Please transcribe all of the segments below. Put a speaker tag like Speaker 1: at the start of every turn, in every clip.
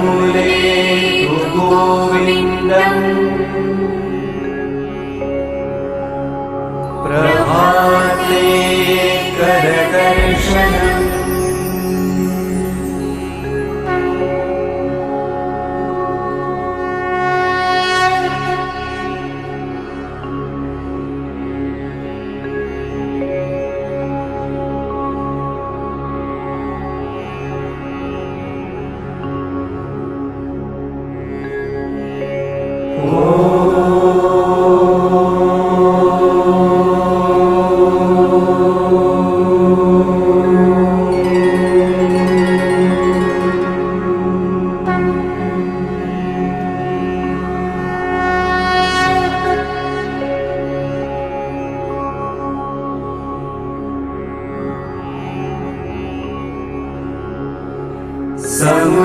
Speaker 1: मूले तु गोविन्दम् प्रभाते करदर्शनम्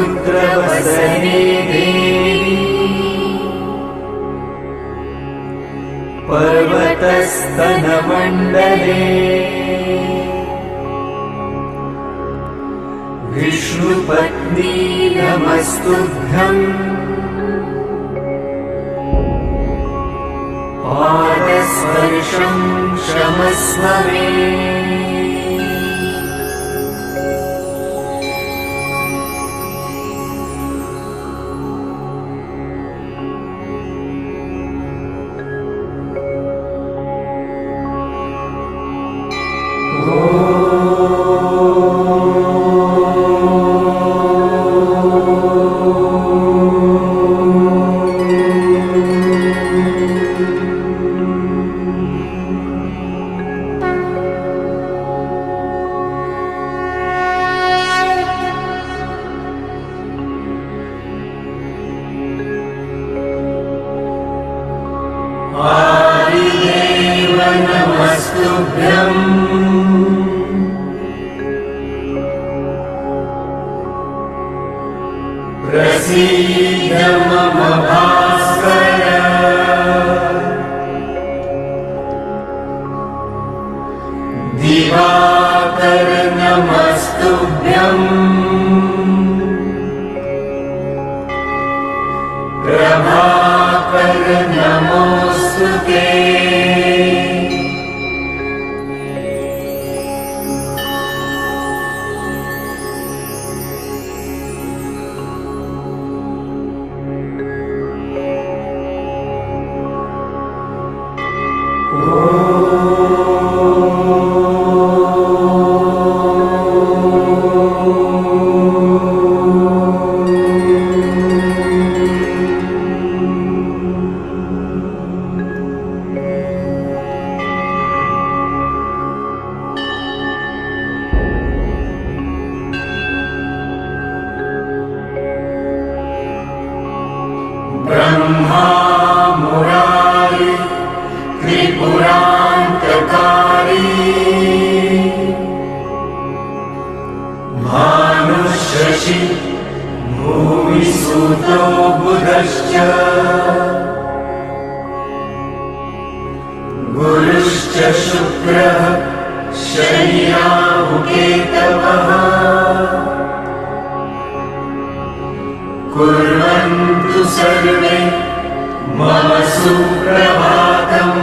Speaker 1: समुद्रवसने देवी पर्वतस्तनमण्डले विष्णुपत्नी नमस्तुभ्यम् पादस्पर्शं क्षमस्व मे आदिदेव नमस्तुभ्यम् प्रसीद मम भास्कर दिवाकर नमस्तुभ्यम् प्रभाकर नमोस्तुते ब्रह्मा मुरारी त्रिपुरान्तकारी भानुशशि भूमिसूतो बुधश्च गुरुश्च शुक्रः शनि राहुकेतवः कुर्वन्तु सर्वे मम सुप्रभातम्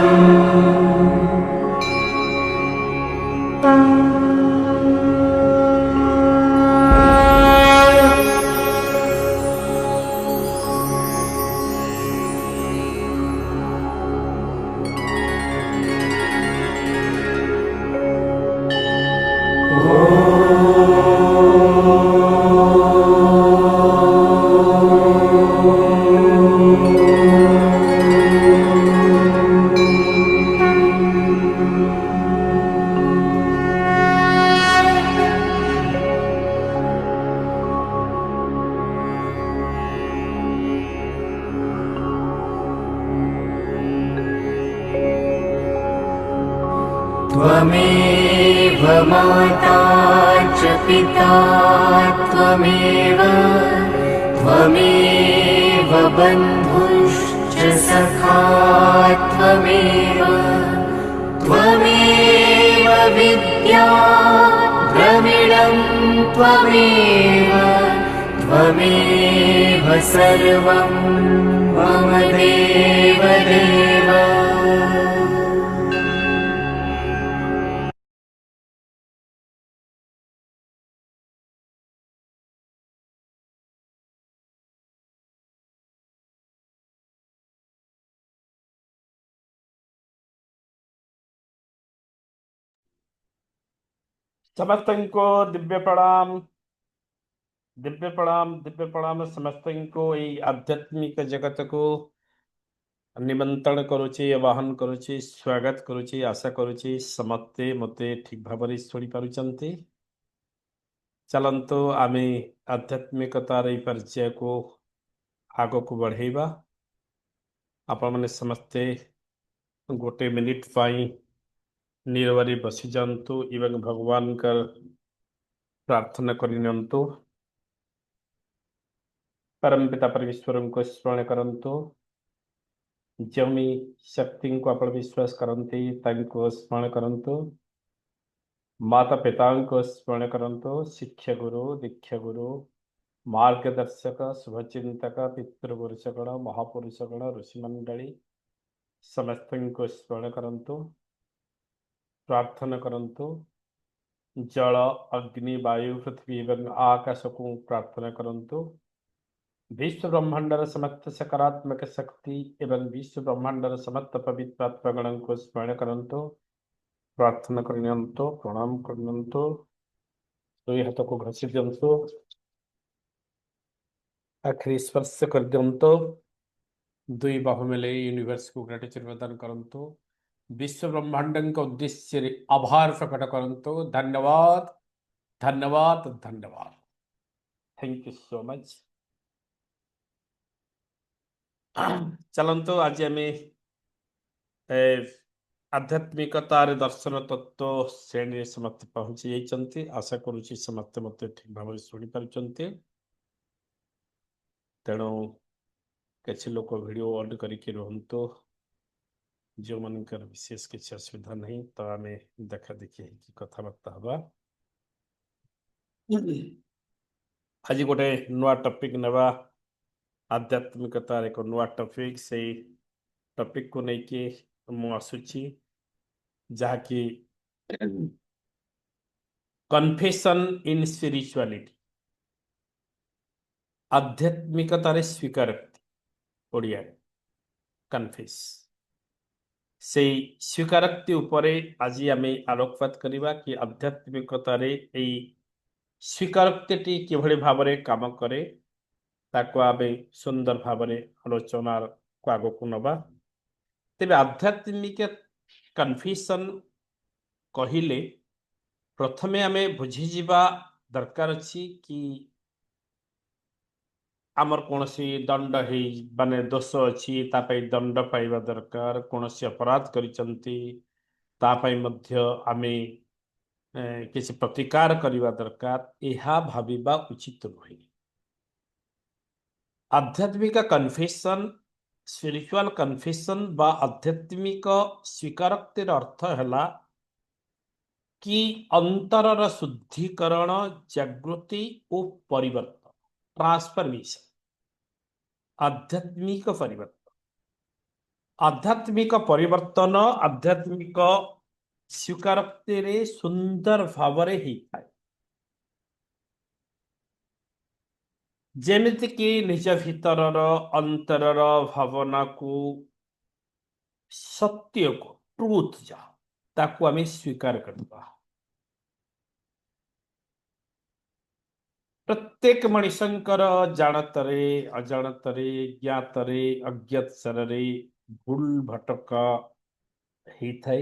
Speaker 1: त्वमेव माता च पिता त्वमेव त्वमेव बन्धुश्च सखा त्वमेव त्वमेव विद्या द्रविणं त्वमेव त्वमेव त्वमेव सर्वं मम देवदेव।
Speaker 2: समस्त को दिव्य प्रणाम, दिव्य प्रणाम, दिव्य प्रणाम। समस्त को यही आध्यात्मिक जगत को निमंत्रण करुची, आवाहन करुची, स्वागत करुची। आशा करुची समस्ते मते ठीक भाव शुणी पारुचंती। चलंतु आमे आध्यात्मिकतार এই परिचय को आग को बढ़ेबा। आपण माने समस्ते गोटे मिनिट पाई निरवरी बसी जातु एवं भगवान का प्रार्थना करनियंतु। परम पिता परमेश्वर को स्मरण करंतु। जमी शक्ति को आपण विश्वास करते तांको स्मरण करंतु। माता पिता को स्मरण करंतु। शिक्षा गुरु, दीक्षा गुरु, मार्गदर्शक, शुभचिंतक, पितृपुरुषगण, महापुरुषगण, ऋषिमंडली समस्त को स्मरण करंतु। प्रार्थना करंतु। जल, अग्नि, वायु, पृथ्वी एवं आकाश को प्रार्थना करंतु। विश्व ब्रह्मांडर समस्त सकारात्मक शक्ति एवं विश्व ब्रह्मांडर समस्त पवित्र आत्मागण को स्मरण करंतु। प्रार्थना करनियंतु, प्रणाम करनियंतु। दुई हाथ को घसी दियंतु, आखिरी स्पर्श कर दियंतु। दुई बाहु मिले यूनिवर्स को ग्रेटिट्यूड प्रदान करंतु। विश्व ब्रह्मांड के उद्देश्य रे आभार प्रकट करंतु। धन्यवाद, धन्यवाद, धन्यवाद। Thank you so much. चलंतु आज आमे आध्यात्मिकतार दर्शन तत्व श्रेणी समस्त पहुंची जाइछंती। आशा करुछि समस्त मते ठीक भाव शुणी पारुचंती। तेणु किसी लोक वीडियो ऑन करके रुहतु। जो मनकर विशेष किसी असुविधा नहीं तो आम देखा देखी कथबार्ता हवा। आज गोटे नुआ टॉपिक नेबा। आध्यात्मिकतार एक नुआ टॉपिक से टॉपिक को लेके मु आसुची जहाँकि कन्फेशन इन स्पिरिचुअलिटी, आध्यात्मिकतार स्वीकारोक्ति ओडिया कन्फेस से स्वीकारोक्ति उपरे आज आम आलोकपात करवा कि आध्यात्मिकतार यही स्वीकारोक्ति किभली भाव में काम करे ताको आमे सुंदर भाव में आलोचना को आग को नवा। तेज आध्यात्मिक कन्फेशन कहले प्रथमे आमे बुझीजा दरकार अच्छी कि आमर कौन सी दंड है माने दोष अच्छी तापाई दंड पाइबा दरकार। कौन सी अपराध करिसंती तापाई मध्य आमे किसी प्रतिकार करवा दरकार। यह भाविबा उचित नुहे। आध्यात्मिक कन्फेशन, स्पिरिचुअल कन्फेशन बा आध्यात्मिक स्वीकारोक्तिर अर्थ है कि अंतरर शुद्धिकरण, जागृति और परिवर्तन, ट्रांसफॉर्मेशन। आध्यात्मिक परिवर्तन, आध्यात्मिक परिवर्तन आध्यात्मिक स्वीकारोक्ति सुंदर भाव ही थाए। जेमिति कि निज भीतरर अंतरर भावना को, सत्य को, ट्रूथ जहाँ ताकू आमे स्वीकार करवा। प्रत्येक मनुष्यंकर जानतरे, अजाणतरे, ज्ञातरे, अज्ञातरे भूल भटका ही थाए।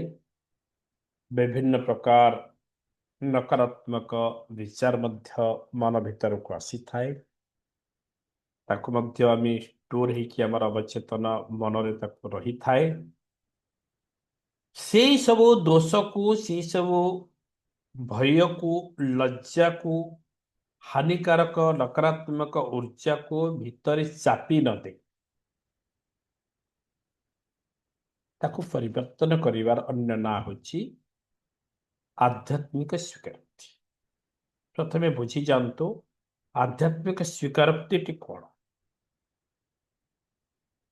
Speaker 2: विभिन्न प्रकार नकारात्मक विचार मध्य मन भीतर को आसी थाए। ताकू मध्य आमे स्टोर होकर आमर अवचेतन मन रे ताकू रही थाए। से सबू दोष को, से सबू भय को, लज्जा को, हानिकारक नकारात्मक ऊर्जा को भीतर चापी न दे ताकू परिवर्तन करिवार अन्य ना होची आध्यात्मिक स्वीकृति। प्रथमे बुझी जानतु आध्यात्मिक स्वीकारोक्ति कौन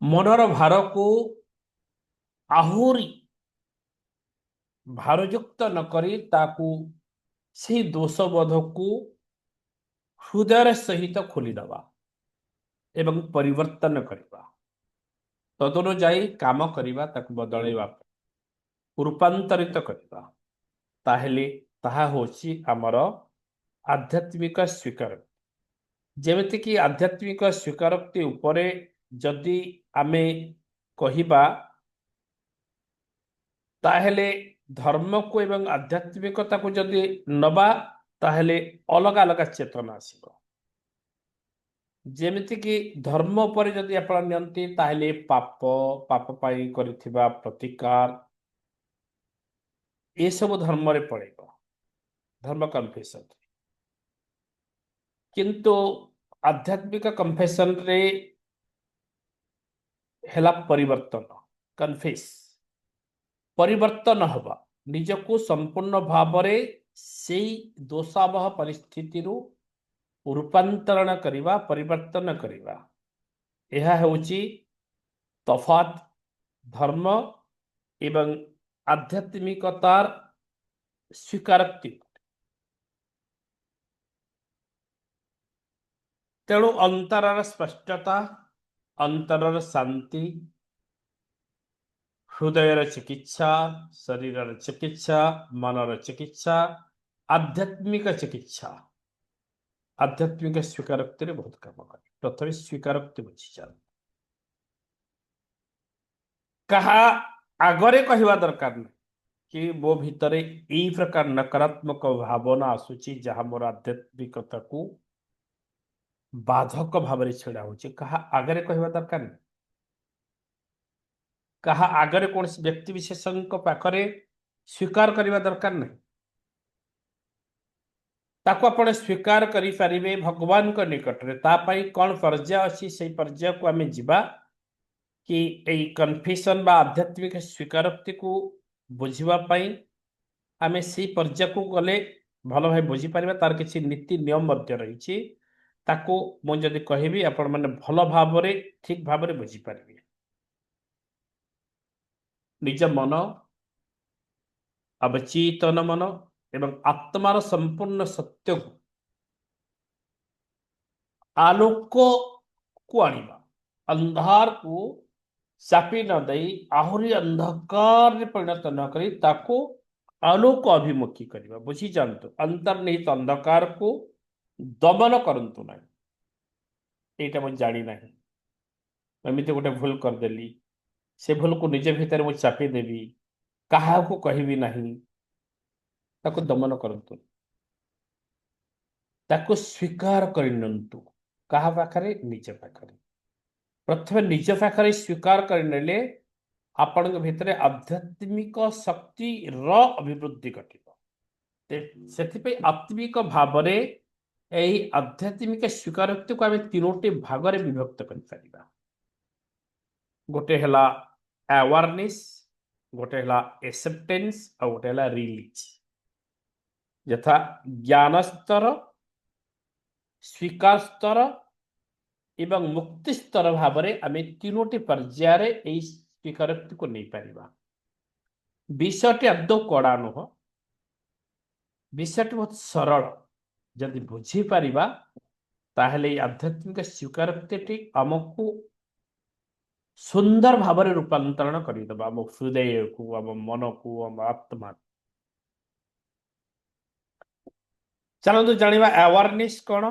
Speaker 2: मनर भार को आहुरी भारयुक्त नकरी ताकू से दोषबोध को हृदय सहित खोलीदवा एवं परिवर्तन करवा तदनुଯାୟୀ काम करवा ताकू बदलैवा रूपांतरित करवा ताहेले ताहा होची हमर आध्यात्मिक स्वीकार जेमिति कि आध्यात्मिक स्वीकारोक्ति उपरे जदि आमे कहिबा ताहेले धर्म को एवं आध्यात्मिकता को जदि नबा ताहेले अलग अलग चेतना आसीबो जेमिति कि धर्म पर जदि आपण नियंती ताहेले पाप पाप पाई करिथिबा प्रतिकार ए सब धर्म रे पड़ेगा धर्म कन्फेशन किंतु आध्यात्मिक कन्फेशन रे हेला परिवर्तन कन्फेस परिवर्तन हवा निजको संपूर्ण भावरे से दोषावह परिस्थिति रूपांतरण करिवा परिवर्तन करिवा यह होची तफात धर्म एवं आध्यात्मिकतार स्वीकारोक्ति तेणु अंतरर स्पष्टता अंतरर शांति हृदयर चिकित्सा शरीर चिकित्सा मनर चिकित्सा आध्यात्मिक चिकित्सा आध्यात्मिक स्वीकारोक्ति रे बहुत काम करे प्रथम स्वीकारोक्ति बुझी जान कहा आगरे कहवा दरकार नहीं कि मो भितरे यही प्रकार नकारात्मक भावना आसुची जहाँ मोर आध्यात्मिकता को बाधक भाव छेड़ा हो कहा आगरे कहवा दरकार नहीं कहा आगरे कौन व्यक्ति विशेष पाखरे स्वीकार करने दरकार नहीं ताको आपण स्वीकार करि परिबे भगवान को निकट रे तापाई कौन पर्याय अच्छी से पर्याय को आमे जिबा कि एई कन्फेशन बा आध्यात्मिक स्वीकारोक्ति को बुझिबा पाई आमे से पर्याय को गले भलो भाई बुझी परिबा तार किछि नीति नियम मध्य रहिछि ताको मो जदि कहिबी आपण माने भलो भाव रे ठीक भाव रे बुझी परिबे निज मन अवचेतन मन एवं आत्मार संपूर्ण सत्य को आलोक को आनिबा अंधार को चापी न दई आहुरी अंधकार रे परिणत न करी ताको आलोक अभिमुखी करबा बुझी जानतो अंतर्निहित अंधकार को दमन करंतु नहीं एटा मैं जानी नहीं एमिति गोटे भूल कर देली से भूल को निज भीतर मु चापी देवी कहा को कहबी नहीं ताको दमन करंतु ताको स्वीकार करनंतु कहा पाखरे निज पाखरे प्रथम निज पाखरे स्वीकार करनेले आपण भीतर आध्यात्मिक शक्ति र अभिवृद्धि घटिबो सेथिपे आत्मिक भावरे एही आध्यात्मिक स्वीकारोक्ति को आमे तीनोटी भागरे विभक्त करि परिबा गोटे हला अवेयरनेस गोटे हला एक्सेप्टेंस और गोटे हला रिलीज यथा ज्ञान स्तर स्वीकार स्तर एवं मुक्ति स्तर भावरे आमे तीनोटी पर्याय एही स्वीकारोक्ति को नहीं पारिबा विषयटी आदौ कड़ा नुह विषयटी बहुत सरल जदि बुझी पारिबा ताहले आध्यात्मिक स्वीकारोक्ति आमको सुंदर भाव रूपांतरण करदेबा आम हृदय को आम मन को आम आत्मा चलतु जानिबा अवेयरनेस कौन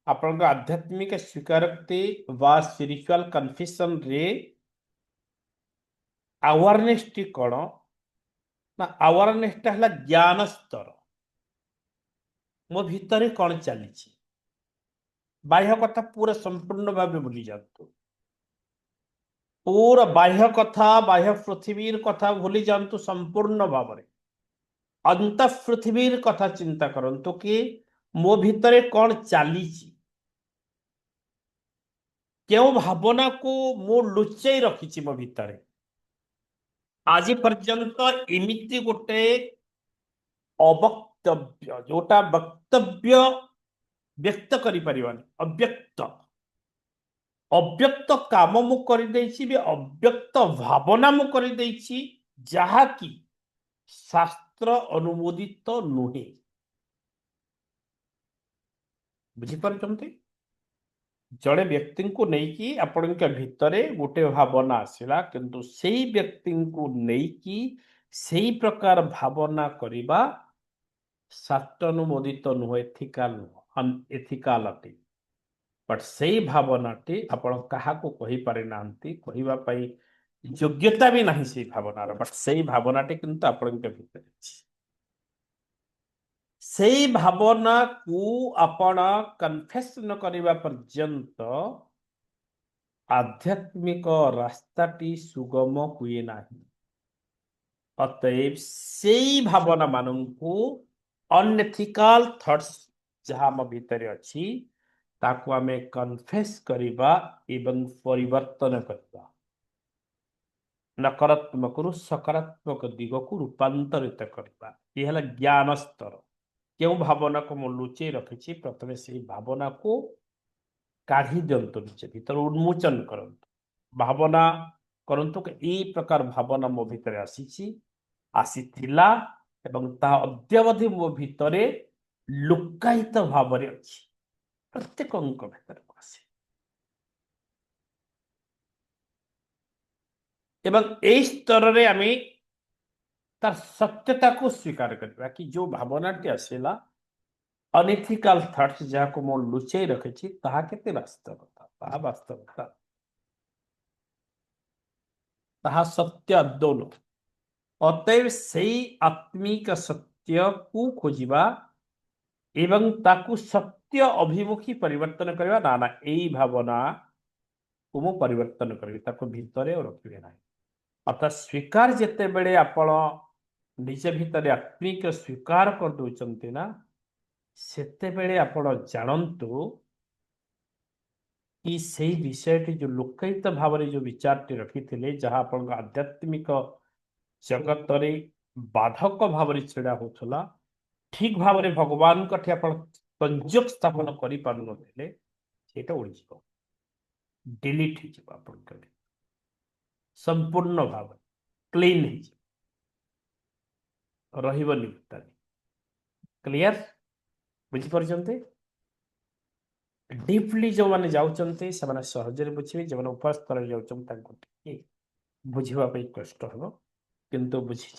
Speaker 2: आपण आध्यात्मिक स्वीकारोक्ति वा स्पिरिचुअल कन्फेशन रे अवेयरनेस टी कौन ना अवेयरनेस टा हला ज्ञान स्तर मो भीतर कौन चली बाह्य कथा पूरा संपूर्ण भाव भूली जातु पूरा बाह्य कथा बाह्य पृथ्वीर कथा भूली जातु संपूर्ण भाव रे अंत पृथ्वीर कथा चिंता करंतु कि मो भीतर कौन चली क्यों भावना को मो लुचई रखी मो भीतर आज पर्यंत एमिति गोटे अवक्तव्य जोटा वक्तव्य व्यक्त करि परिबानी अव्यक्त अव्यक्त काम मु करि देछि बे अव्यक्त भावना मु करि देछि जहा कि शास्त्र अनुमोदित नुहे बुझी पारुछंती जड़े व्यक्ति को नहीं आपण भितरे गोटे भावना आसला किंतु सेई व्यक्ति को नहीं सेई प्रकार भावना करिबा शास्त्र अनुमोदित नुह एथिकल अनएथिकल अटे बट सेई भावनाटी आपण काहाको कहि पारि नांती कहिबा पई योग्यता भी नहीं सेई भावनार बट सेई भावनाटी किंतु आपण भितरे अछि सेई भावना को आपण कन्फेस न करिबा पर्यंत आध्यात्मिक रास्ताटी सुगम हुए नाही अतएव सेई भावना मानंकु अनएथिकल थॉट्स जहां हम भीतर अछि ताकू आमे कन्फेस करिबा एवं परिवर्तन करिबा नकारात्मक रु सकारात्मक दिग को रूपांतरित करिबा ये हला ज्ञान स्तर क्यों भावना को मु लुचै रखिछि प्रथमे सेई भावना को काढ़ी दियंतु निजे भीतर उन्मोचन करंतु भावना करंतु कि ई प्रकार भावना मो भीतर आसीछि आसीथिला एवं ता अद्यावधि मो भीतरे लुकायित भावरे अछि प्रत्येक अंक भीतर आसी एवं एई स्तर रे आमी तार सत्यता को स्वीकार करबा कि जो भावनाटी आसीला अनएथिकल थॉट्स जहाँ को मो लुचै रखिछि ताहा केते वास्तवता ताहा वास्तवता ताहा सत्य आदौन अतएव सेई आत्मिक सत्य को खोजिबा एवं ताकू सत्य अभिमुखी परिवर्तन करबा ना ना एई भावना को मो परिवर्तन करबी ताकू भितरे रखिबे ना अर्थात स्वीकार जेते बेले आपण निज भितरे आत्मिक स्वीकार कर दउचंती ना सेते बेले आपण जानंतु कि सेई विषयटी जो लोकहित भाव जो विचारटी रखिथिले जहाँ आपण आध्यात्मिक जगत रे बाधक भाव छेड़ा होथला ठीक भाव रे भगवान कठे आपण संयोग स्थापन करि पारु नथिले सेटा उड़ी जिवो डिलीट हो जिवो आपण कले संपूर्ण भाव क्लीन हो जिवो रहिबनि भितरे क्लियर बुझी परछन्ते डीपली जो माने जाउचंते से माने सहजरे बुझिबे जे माने ऊपर स्तर रे जाउचं तांको टिके बुझिबा पई कष्ट हबो किंतु बुझि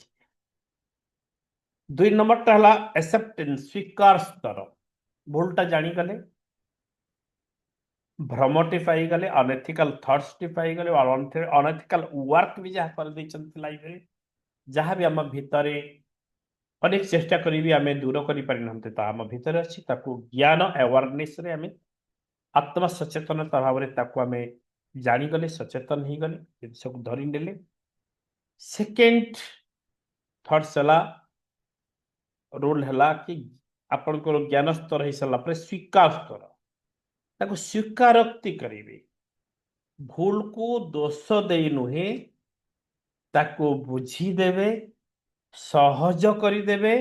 Speaker 2: दुई नंबर टा हला एक्सेप्टेंस स्वीकार स्तर भूलटा जानी गले भ्रमटी पाई गले अनएथिकल थॉट्स टी पाई गले और अनएथिकल वर्क भी जहाँ कर दैछंती लाइफ रे जहाँ भी हम भितरे अनेक चेष्टा करी भी आमे दूर करि पारि नहंते ता हम भितरे अछि ताकू ज्ञान अवेयरनेस रे आमे आत्म सचेतनता भाव रे ताकू आमे जानी गले सचेतन ही गले सब धरि नेले सेकेंड थॉट सला रोल हला कि आपण को ज्ञान स्तर ही सला पर स्वीकार स्तर ताकू स्वीकारोक्ति करिवे भूल को दोष देई नुहे ताकू बुझी देवे सहज करि देवे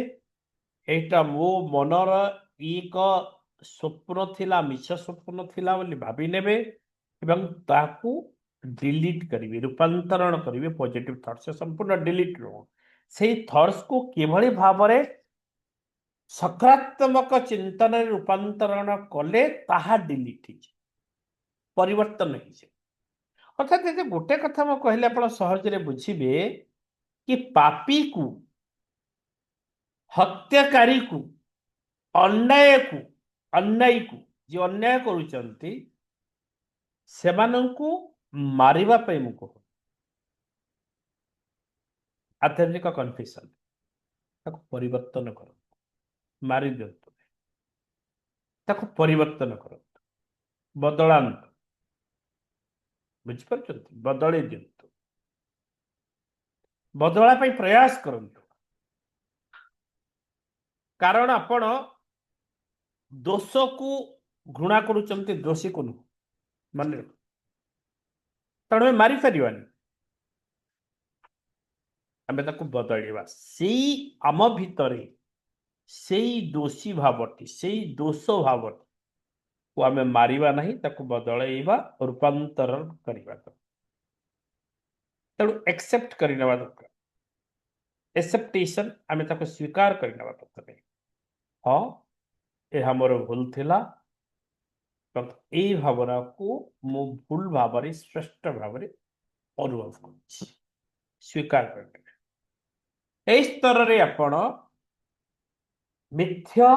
Speaker 2: एटा मो मनर एक स्वप्न थिला मिछ स्वप्न थिला बोली भाबी नेबे एवं ताकू डिलीट करिवे रूपांतरण करिवे पॉजिटिव थॉट्स से संपूर्ण डिलीट रो सेई थॉट्स को केभली भाबरे सकारात्मक चिंतन रूपांतरण कले ताहा डिलीट हो परिवर्तन हो अर्थात ये गोटे कथा मैं कहले आप सहज बुझे कि पापी को हत्याकारी को अन्याय को जो अन्याय करुचंती सेमानंकु मारिबा पई मु कहू आध्यात्मिक कन्फेशन ताको परिवर्तन करो मारी दियंतु ताको परिवर्तन करो बदलांतु बुझिपारुचंती बदले दियंतु बदला पई प्रयास करंतु कारण आपण दोष को घृणा करुचंती दोषी को मान तेणु मारी पारिबानी आमे ताको बदलवा सेई आम भितरे सेई दोषी भावटी सेई दोष भावटी को आमे मारिबा नहीं ताको बदलैबा रूपांतरण करिबा तेणु एक्सेप्ट करनेवा दरकार एक्सेप्टेशन आमे ताको स्वीकार करनेवा प्रथमे हाँ यह मोर भूल थिला भावना को मु भूल भाव श्रेष्ठ भाव अनुभव कर स्वीकार कर स्तर रे आपण मिथ्या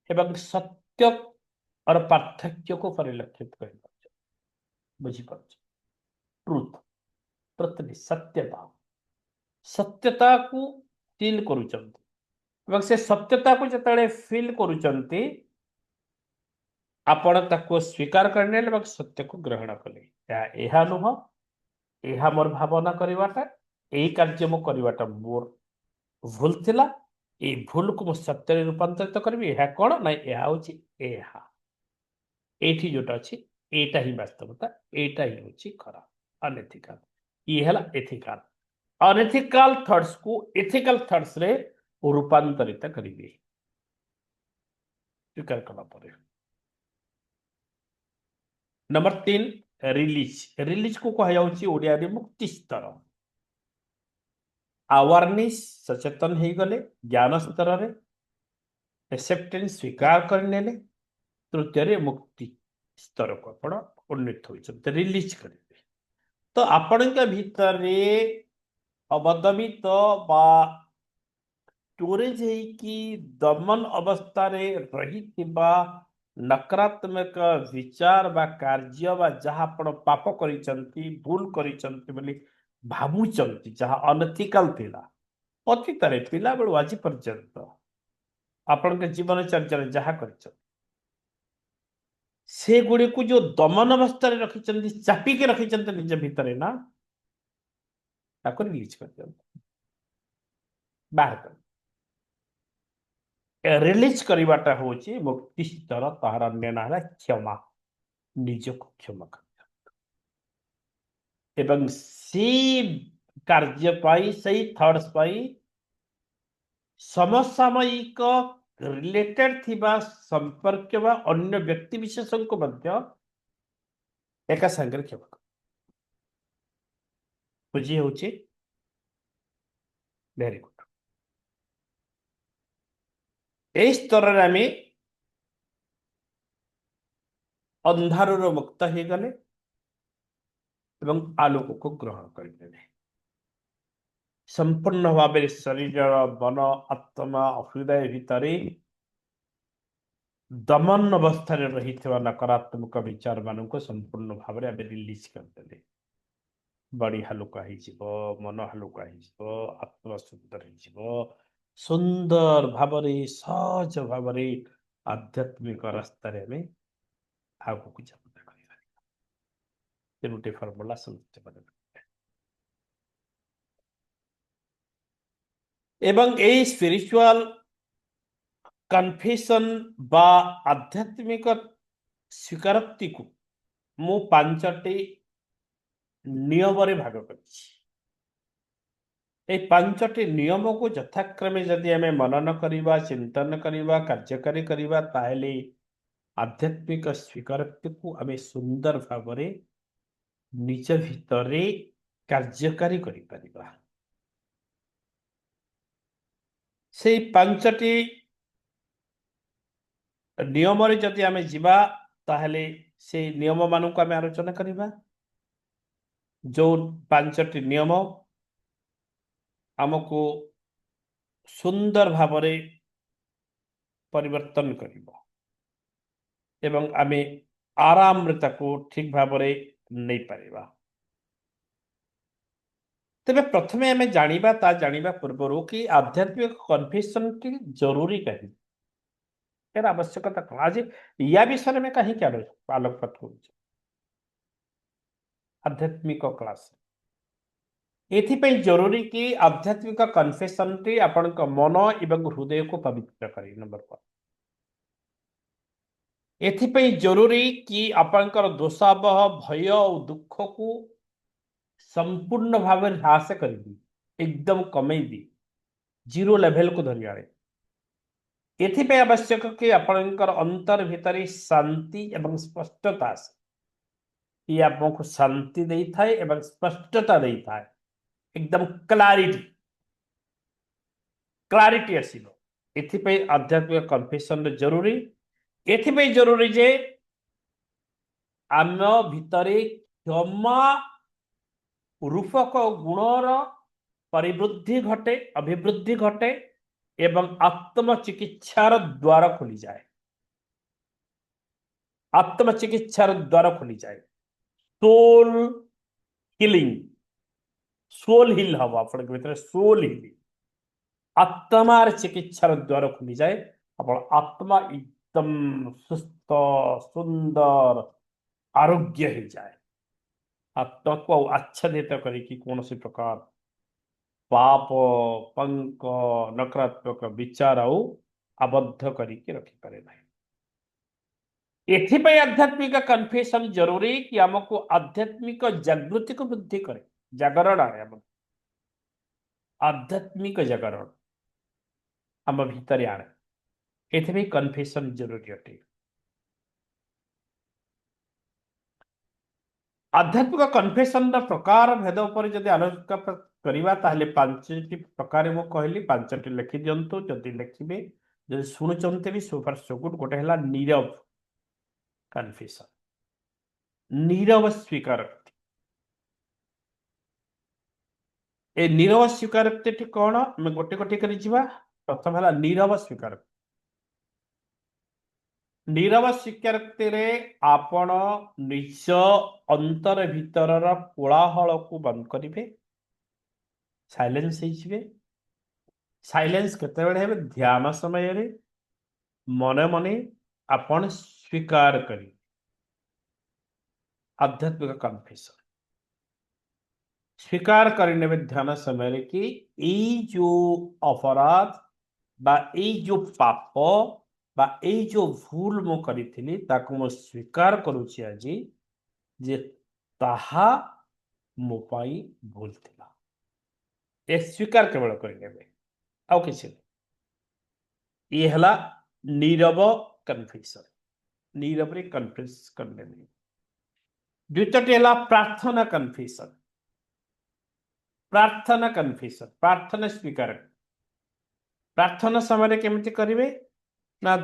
Speaker 2: एवं सत्य और पार्थक्य को परिलक्षित कर बुझीप ट्रुथ ट्रुथ सत्यता सत्यता को फील करुँच से सत्यता को जिते फील करुँच आपण ताको स्वीकार करने सत्य को ग्रहण कले यह नुह यह मोर भावना करवाटा यही कार्य मो करवाटा मोर भूल थिला ये भूल को मुझे सत्य रूपांतरित करी यह कौन ना यह हूँ ये जोटा अच्छी एटा ही वास्तवता एटा ही हूँ खराब अनएथिकल ये है एथिकल अनएथिकल थॉट्स को एथिकल थॉट्स रे रूपांतरित करेंगे स्वीकार कला पड़े नंबर 3 रिलीज रिलीज को कह ओडिया मुक्ति स्तर अवेयरनेस सचेतन हो गले ज्ञान स्तर रे एक्सेप्टेंस स्वीकार करने तृतीय मुक्ति स्तर को आप उन्नत होते रिलीज करेंगे तो आपण भीतर अवदमित बा स्टोरेज है दमन अवस्था रही नकारात्मक विचार बा कार्य बा जहाँ आपण पाप करिसंती भूल करिसंती बोली भावुचंती जहाँ अनथिकल थिला अतीत रे पिला बेलू आज पर्यंत आपण के जीवन चर्चा जहाँ कर से गुड़ी को जो दमन अवस्था रखी चापिके रखी निज भितर ना ताको रिलीज कर बाहर कर रिलीज करवाटा हूँ मुक्ति स्तर तार अन्य ना है क्षमा निज को क्षमा कर एवं सी कार्य पाई सही थॉट्स पाई समसामयिक रिलेटेड थिबा संपर्क बा अन्य व्यक्ति विशेष को मध्य एका संगे क्षमा कर बुझी होची वेरी गुड ए स्तर रे आमे अंधार मुक्त हो गले एवं आलोक को ग्रहण करने संपूर्ण भाव शरीर मन आत्मा हृदय भितर दमन अवस्था रही नकारात्मक विचार मान को संपूर्ण भाव में रिलीज करदे बड़ी हालुका हो मन हालुका हो आत्मा सुंदर हो सुंदर भाव सहज भाव आध्यात्मिक रास्तार आम आगे जापना कर गोटे फर्मुला समझते मन एवं यही स्पिरिचुअल कन्फेशन बा आध्यात्मिक स्वीकारोक्ति को मु 5टी नियम रे भाग कर 5टी नियम को यथाक्रमे जदि आम मनन करवा चिंतन करवा कार्यकारी करवा ताहले आध्यात्मिक स्वीकारोक्ति को आम सुंदर भाव निज भितर कार्यकारी करिपरिबा से 5टी नियम रे जदि आम जीवा ताहले से नियम मान को आम आलोचना करवा जो 5टी नियम आमको सुंदर भाव परिवर्तन करिबो एवं आमे आराम रे ताको ठीक भाव नहीं पारिबा तेबे प्रथमे आमे जानिबा ता जानिबा पूर्वरु कि आध्यात्मिक कन्फेशन की जरूरी कहीं यार आवश्यकता कौन आज या विषय में कहीं क्या आलोकपात करूँ आध्यात्मिक क्लास एथिपाई जरूरी कि आध्यात्मिक कन्फेशन टी आपण मन एवं हृदय को पवित्र करे नंबर 1 एथिपाई जरूरी कि आपणकर दोषावह भय और दुख को संपूर्ण भाव ह्रास कर एकदम कमे दी जीरो लेवल को धरी आए एथिपाई आवश्यक कि आपणकर अंतर भितर शांति एवं स्पष्टता ये आपको शांति दे थाए एवं स्पष्टता दे थाए एकदम क्लारिटी क्लारिटी आसीबो एथिपाई आध्यात्मिक कन्फेशन जरूरी एथिपाई जरूरी जे आम भितरे क्षमा रूपक गुणर परिवृद्धि घटे अभिवृद्धि घटे एवं आत्मचिकित्सार द्वार खुली जाए आत्मचिकित्सार द्वार खुली जाए सोल हिलिंग सोल हिल हम आप भीतर सोल हिलिंग आत्मार चिकित्सार द्वार खुली जाए आप आत्मा एकदम सुस्थ सुंदर आरोग्य हो जाए आत्मा को आच्छादित करी कौन प्रकार पाप पंक नकारात्मक विचार आबद्ध करके रखिपारे ना एथिपाई आध्यात्मिक कन्फेशन जरूरी कि आमको आध्यात्मिक जागृति को वृद्धि करे जागरण आए आध्यात्मिक जागरण आम भितर आने एथिपाई कन्फेशन जरूरी अटे आध्यात्मिक कन्फेशन प्रकार भेद उपर जदि आलोचना करवा ताहले पांचटी प्रकार मु कहली पांचटी लिखि दियंतु जदि लिखिबे जदि सुनुचंते भी सुपर सो गुड गोटे हला नीरव कन्फेशन नीरव स्वीकार ए नीरव स्वीकार कौन मैं गोटे गोटे कर जिबा प्रथम हला नीरव स्वीकार नीरव स्वीकार आपण निज अंतर भितर कोलाहल को बंद करेंगे साइलेंस साइलेंस केतेबेले हेबे ध्यान समय रे मने मने आपण स्वीकार करी आध्यात्मिक कन्फेशन स्वीकार करने ध्यान समय रे कि ई जो अपराध बा ई जो पाप बा ई जो भूल मु करी ताकू मु स्वीकार करुछि आजी जे ताहा मो पाई भूल थिला ए स्वीकार केवल करने आउ किसी ये हला नीरव कन्फेशन नीरव रे कन्फेस करने द्वितीयटी हला प्रार्थना कन्फेशन प्रार्थना स्वीकार प्रार्थना समय केमिति करिवे ना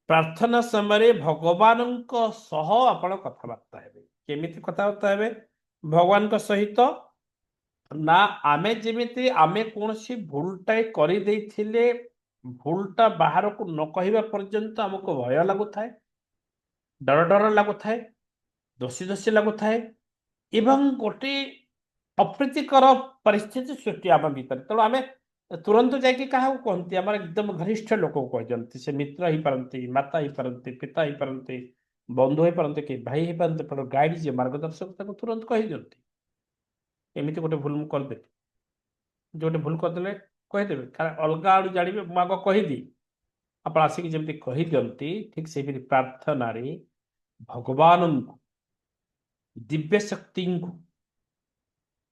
Speaker 2: प्रार्थना समय भगवान सह आपण कथबार्ता हेबे केमिति कथबार्ता हेबे भगवान सहित ना आमे जेमिति आमे कोनसी भूलटाए करि देथिले भूलटा बाहर को न कहवा पर्यंत हमको भय लगुए डर डर लगुए दोषी दोषी लगुए एवं गोटे अप्रीतिकर परिस्थिति सृष्टि आम भीतर तेणु आम तुरंत जाकि क्या कहते आम एकदम घनिष्ठ लोक कहते से मित्र हो पारती माता हो पारती पिता हो पारती बंधु हो पारती कि भाई हो पारती गाइड जी मार्गदर्शक तुरंत कही दिखती एमती गोटे भूल मुझे करदेली जो गोटे भूल करदे कहीदेवे अलग आड़ जानवे मुझे आग कहीदी आप आसिक जमी कहीदिंती ठीक से प्रार्थना भगवान दिव्य शक्ति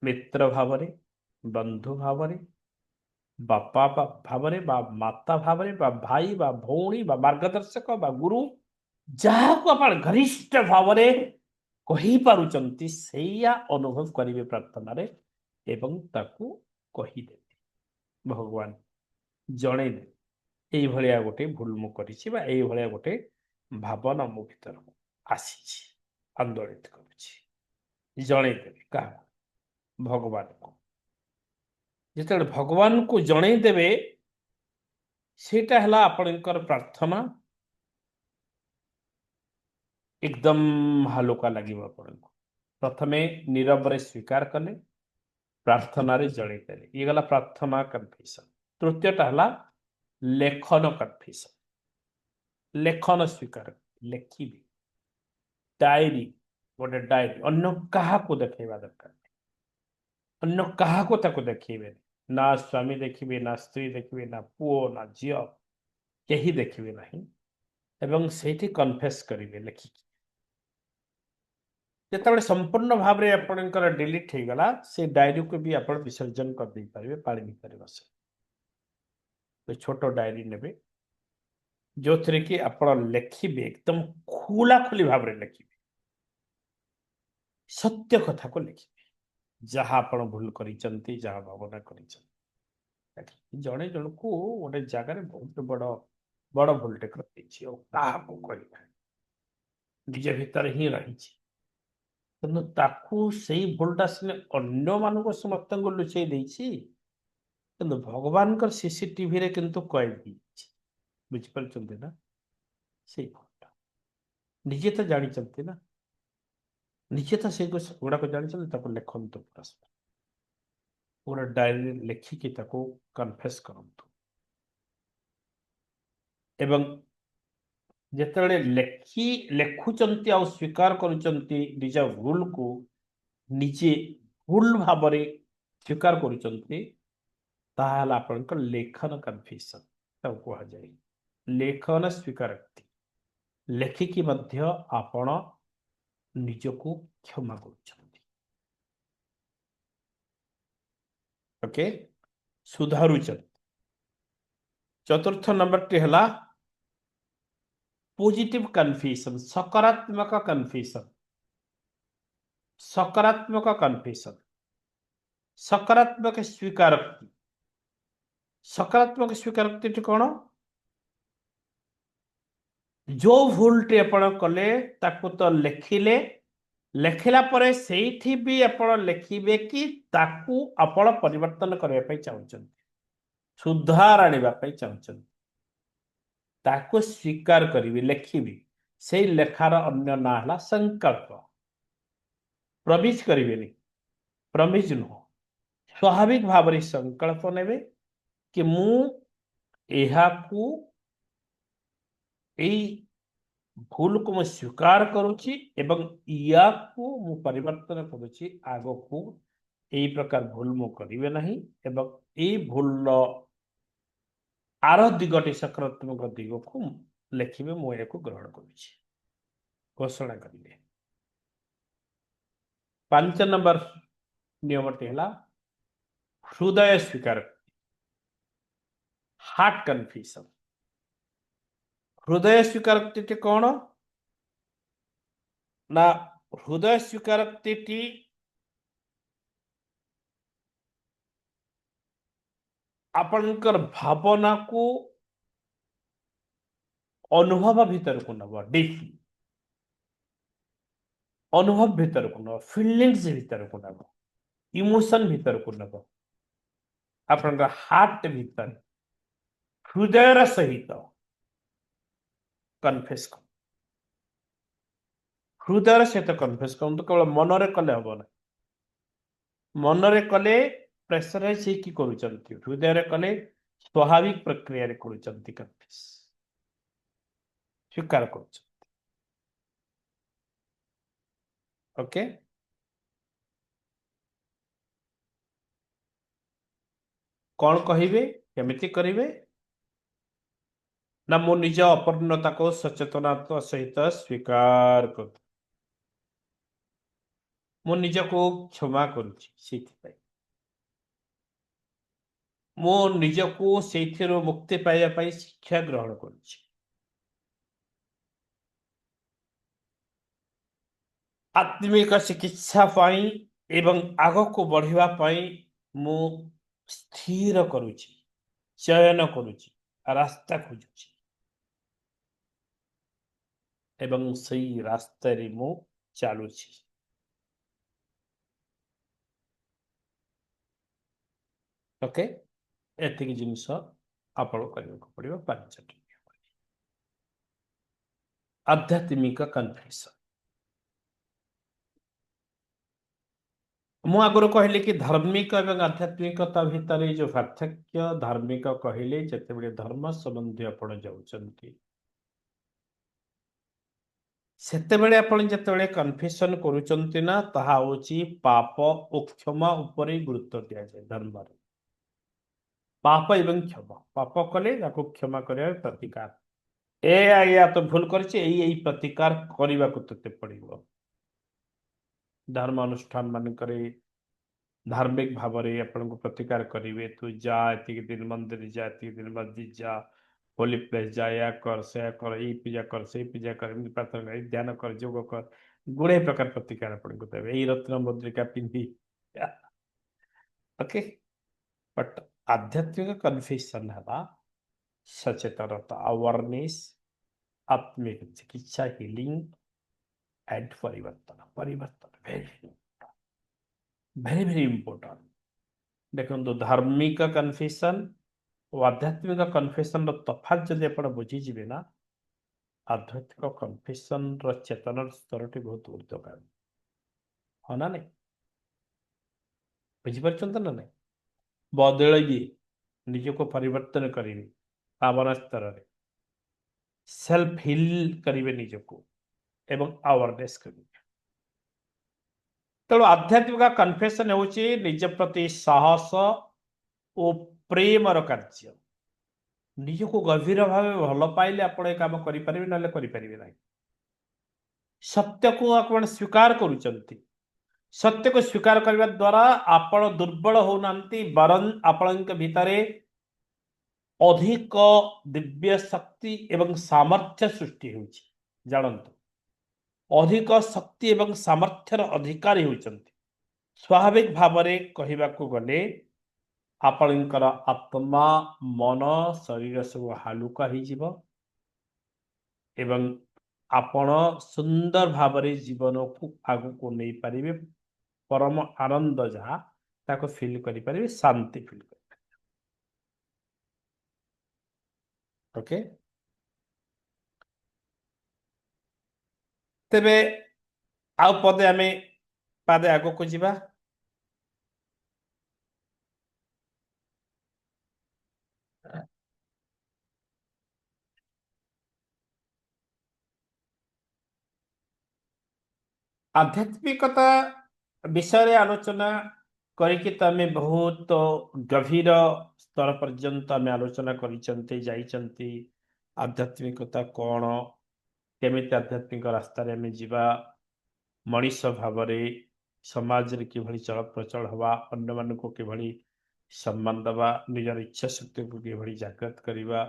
Speaker 2: मित्र भाव बंधु भाव बापा भाव माता भाव भाई भौणी मार्गदर्शक गुरु जहाँ को आप घनिष्ठ भाव कही पारुचंती सैया अनुभव करेंगे प्रार्थना रे एवं ताकू कहीदे भगवान जणेदे यही भाया गोटे भूल मु करी गोटे भावना मो भीतर आसी आंदोलित करुच्ची जणेदेवी क्या भगवान को जिते भगवान को जणेदेवे सेटा है आपणकर प्रार्थना एकदम हालुका लगे आपण प्रथमे नीरव रे स्वीकार कले प्रार्थना रे जणेदेले ये गला प्रार्थना कन्फेशन तृतीयटा है लेखन कन्फेशन लेखन स्वीकार लेखिबे डायरी गोटे डायरी अन्य क्या देखा दरकार अन्य क्या देखेबे ना स्वामी देखिए ना स्त्री देखिए ना पुओ ना झील कहीं देखिए ना एवं से कन्फेस करेंगे लिखिकी जिते संपूर्ण भाव में आपंकर डिलीट हो गला से डायरी को भी आप विसर्जन कर दे पारे पानी भितर बस तो छोट डायरी ने जो थे कि आपण लिखिबे एकदम खुला खुली भाव में लिखिबे सत्य कथा को लिखिबे जहाँ आपण भूल करिसंती जहाँ भावना करिसंती जड़े जन को गोटे जगार बहुत बड़ बड़ भूलटे कर निज भितर ही रही କିନ୍ତୁ ତାକୁ ସେଇ ଭୁଲଟା ସିନା ଅନ୍ୟମାନଙ୍କୁ ସମସ୍ତଙ୍କୁ ଲୁଚେଇ ଦେଇଛି କିନ୍ତୁ ଭଗବାନଙ୍କର ସିସିଟିଭିରେ କିନ୍ତୁ କଏଦ ହେଇଯାଇଛି ବୁଝିପାରୁଛନ୍ତି ନା ସେଇ ଭୁଲଟା ନିଜେ ତ ଜାଣିଛନ୍ତି ନା ନିଜେ ତ ସେଇ ଗୁଡାକ ଜାଣିଛନ୍ତି ତାକୁ ଲେଖନ୍ତୁ ପରସ୍ପର ଗୋଟେ ଡାଏରୀରେ ଲେଖିକି ତାକୁ କନଫେସ୍ କରନ୍ତୁ ଏବଂ ଯେତେବେଳେ ଲେଖୁଛନ୍ତି ଆଉ ସ୍ୱୀକାର କରୁଛନ୍ତି ନିଜ ଭୁଲକୁ ନିଜେ ଭୁଲ ଭାବରେ ସ୍ୱୀକାର କରୁଛନ୍ତି ତାହେଲେ ଆପଣଙ୍କ ଲେଖନ କନଫ୍ୟୁଜନ ତାକୁ କୁହାଯାଏ ଲେଖନ ସ୍ୱୀକାରୋକ୍ତି ଲେଖିକି ମଧ୍ୟ ଆପଣ ନିଜକୁ କ୍ଷମା କରୁଛନ୍ତି ଓକେ ସୁଧାରୁଛନ୍ତି ଚତୁର୍ଥ ନମ୍ବରଟି ହେଲା पॉजिटिव कन्फ्यूजन सकारात्मक कन्फ्यूजन सकारात्मक कन्फ्यूजन सकारात्मक स्वीकारोक्ति सकारात्मक स्वीकारोक्ति कौन जो भूलटी आपण कले ताकू तो लिखिले लिखिला परे सेठी भी आपण लिखिबे कि ताकू आपण परिवर्तन करबा पई चाहउछन सुधार आनिबा पई चाहउछन ताको स्वीकार करी लिखी से लेखार अन्य ना है संकल्प प्रमिज करें प्रमिज नुह स्वाभाविक भाव में संकल्प ने कि भूल को मु स्वीकार करुच्ची एवं या मु परिवर्तन करुच्ची आग को यही प्रकार भूल मु करिवे नहीं एवं ये भूल आर दिगटी सकारात्मक दिग को लिखिबे मु या ग्रहण करुच्ची घोषणा करेंगे 5 नंबर नियमटी है हृदय स्वीकार हार्ट कन्फ्यूजन हृदय स्वीकारोक्ति कौन ना हृदय स्वीकारोक्ति आपणकर भावना को अनुभव भीतर को नब डीपली अनुभव भीतर को नब फीलिंग्स भीतर को नब इमोशन भीतर को नब आपणकर हार्ट भीतर हृदय सहित कन्फेस कर हृदय सहित कन्फेस कर केवल मनरे कले हम ना मनरे कले प्रेसराइज की करुचंती हृदय कले स्वाभाविक प्रक्रिया रे करुचंती कन्फेस स्वीकार कर ओके कौन कहिबे केमिति करिवे ना मो निज अपूर्णता को सचेतनता सहित स्वीकार कर मो निज को क्षमा करुच्ची मो निज को से मुक्ति पाइबा शिक्षा ग्रहण करुच्ची आत्मिक चिकित्सा पाई एवं आग को बढ़िबा पाई मो स्थिर करुच्ची चयन करुच्ची रास्ता खोजुची एवं सही रास्ता रे मो चालुची ओके एतिक जिनस आपण करने को पड़ो 5टी आध्यात्मिक कन्फ्यूजन मु आगुरी कहली कि धार्मिक और आध्यात्मिकता भितर जो पार्थक्य धार्मिक कहले जिते धर्म संबंधी आपण जाउचंती सेतेबेले आपण जेतेबेले कन्फ्यूजन करूचंती ना ताहा होची पाप और क्षमा ऊपर गुरुत्व दिया जाए धर्म रे पाप एवं क्षमा पाप कले ताको क्षमा करिया प्रतिकार या तो भूल करछि एई प्रतिकार करबा को तते पड़िबो धर्म अनुष्ठान मान करे धार्मिक भाव में आपन को प्रतिकार करेंगे तू जा एति दिन मंदिर जा एति दिन मस्जिद जा होली प्लेस जा, या कर से कर, ये पूजा कर से पूजा कर, एमती प्रार्थना कर, ध्यान कर, जोग कर, गुड़े प्रकार प्रतिकार आपको देवे यही रत्न मुद्रिका पिंधि। ओके, बट आध्यात्मिक कन्फेशन है सचेतनता, अवेयरनेस, आत्मिक चिकित्सा, हिलिंग एंड परिवर्तन। परिवर्तन वेरी वेरी वेरी इंपोर्टेंट। देखो धार्मिक कन्फेशन और आध्यात्मिक कन्फेशन तफात जदि आप बुझीजे ना, आध्यात्मिक कन्फेशन चेतन स्तर टी बहुत ऊर्ध्वगामी। हाँ ना नहीं, बुझीपार ना नहीं, बदल निजको परिवर्तन करेंगे भावना स्तर में, सेल्फ हिल करेंगे निजको एवं अवेयरनेस करेंगे। तेणु आध्यात्मिक कन्फेशन होची निज प्रति साहस और प्रेमर कार्य। निजको गभीर भाव भल पाइले आप काम करें ना करें ना। सत्य को आप स्वीकार करुचंती, सत्य को स्वीकार करने द्वारा आपण दुर्बल होना, बरन आपण भितर अधिक दिव्य शक्ति एवं सामर्थ्य सृष्टि होची। जानतु अधिक शक्ति एवं सामर्थ्यर अधिकारी होचंती। स्वाभाविक भाव में कहवाक गले आपणकर आत्मा मन शरीर सब हालुका हो एवं आपण सुंदर भाव में जीवन को आगु को नहीं पारे, परम आनंद जहाँ ताको फील करें, शांति फील कर। ओके, तेबे आउ पदे आमे पादे आगो को जीवा। आध्यात्मिकता विषय रे आलोचना करिके तो आमे बहुत गभीर स्तर पर्यंत आमे आलोचना करिसंते जाइसंती। आध्यात्मिकता कौन, केमिति आध्यात्मिक रास्ता रे आमे जीवा, मनीष भाव में समाज रे किभली चल प्रचल हवा, अन्य मान को किभली सम्मान दवा, निजर इच्छा शक्ति को किभली जागृत करवा,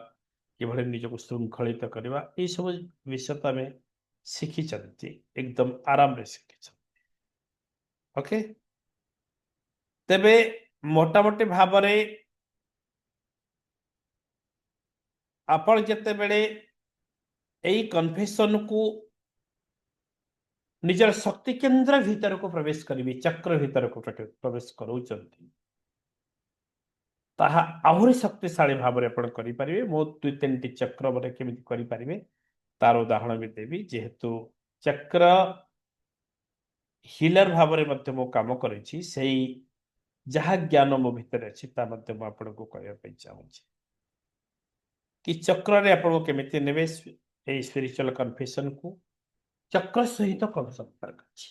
Speaker 2: किभली निजको श्रृंखलित करवा, ये सब विषय तो आमे शिखिचंती, एकदम आराम रे शिखिचंती। ओके, तेबे मोटामोटी भाव में आपण जते बेले एई कन्फेशन को निजर शक्ति केंद्र भीतर को प्रवेश करी, चक्र भीतर को प्रवेश करोचंती, ताहा आहुरी शक्तिशाली भाव में आपण करि परिबे। मो दुई तीन चक्र बरे केमिति करि परिबे तार उदाहरण भी देवी, जेहेतु चक्र हिलर भाव में मध्य मो काम करिछि, सेही जहा ज्ञान मो भीतर अछि ता मध्य मो आपण को कहया पे चाहूछि कि चक्र रे आपण को केमिति नेबे ए स्पिरिचुअल कन्फेशन को चक्र सहित कौन संपर्क अछि।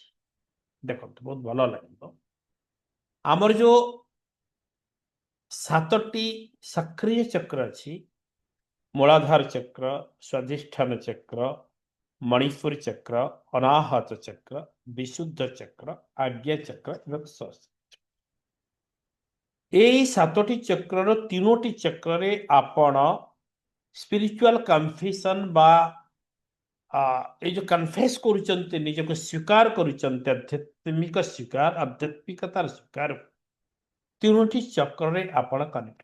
Speaker 2: देखो तो बहुत भलो लागो, हमर जो सातटी सक्रिय चक्र अछि, मूलाधार चक्र, स्वाधिष्ठान चक्र, मणिपुर चक्र, अनाहत चक्र, विशुद्ध चक्र, आज्ञा चक्र एवं सहस्त्र। यही सातटी चक्र तीनोटी चक्र रे आपण स्पिरिचुअल कन्फेशन बा ये जो कन्फेस करुचंते, निजको स्वीकार करुचंते, आध्यात्मिक स्वीकार, आध्यात्मिकतार स्वीकार तीनोटी चक्र रे आपण कनेक्ट।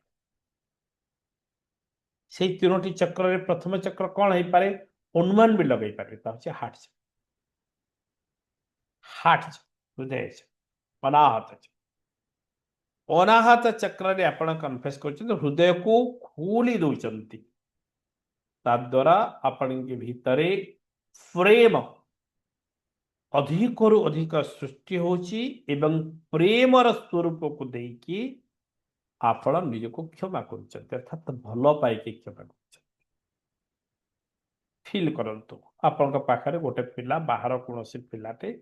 Speaker 2: से तीनोटी चक्र रे प्रथम चक्र कौन है पारे, अनुमान भी लगे पारे, ता होचे हार्ट चक्र। हार्ट चक्र, हृदय चक्र, अनाहत चक्र। अनाहत चक्र रे आपण कन्फेस करुचंते, हृदय को खोली दउचंती, ता द्वारा आपण के भीतरे प्रेम अधिक रु अधिक सृष्टि होची एवं प्रेमर स्वरूप को देकी आपण निजको क्षमा करुचंते, अर्थात भल पाइके क्षमा करुचंते। फील करंतु आपण पाखरे गोटे पिला बाहर कोनोसी पिलाटे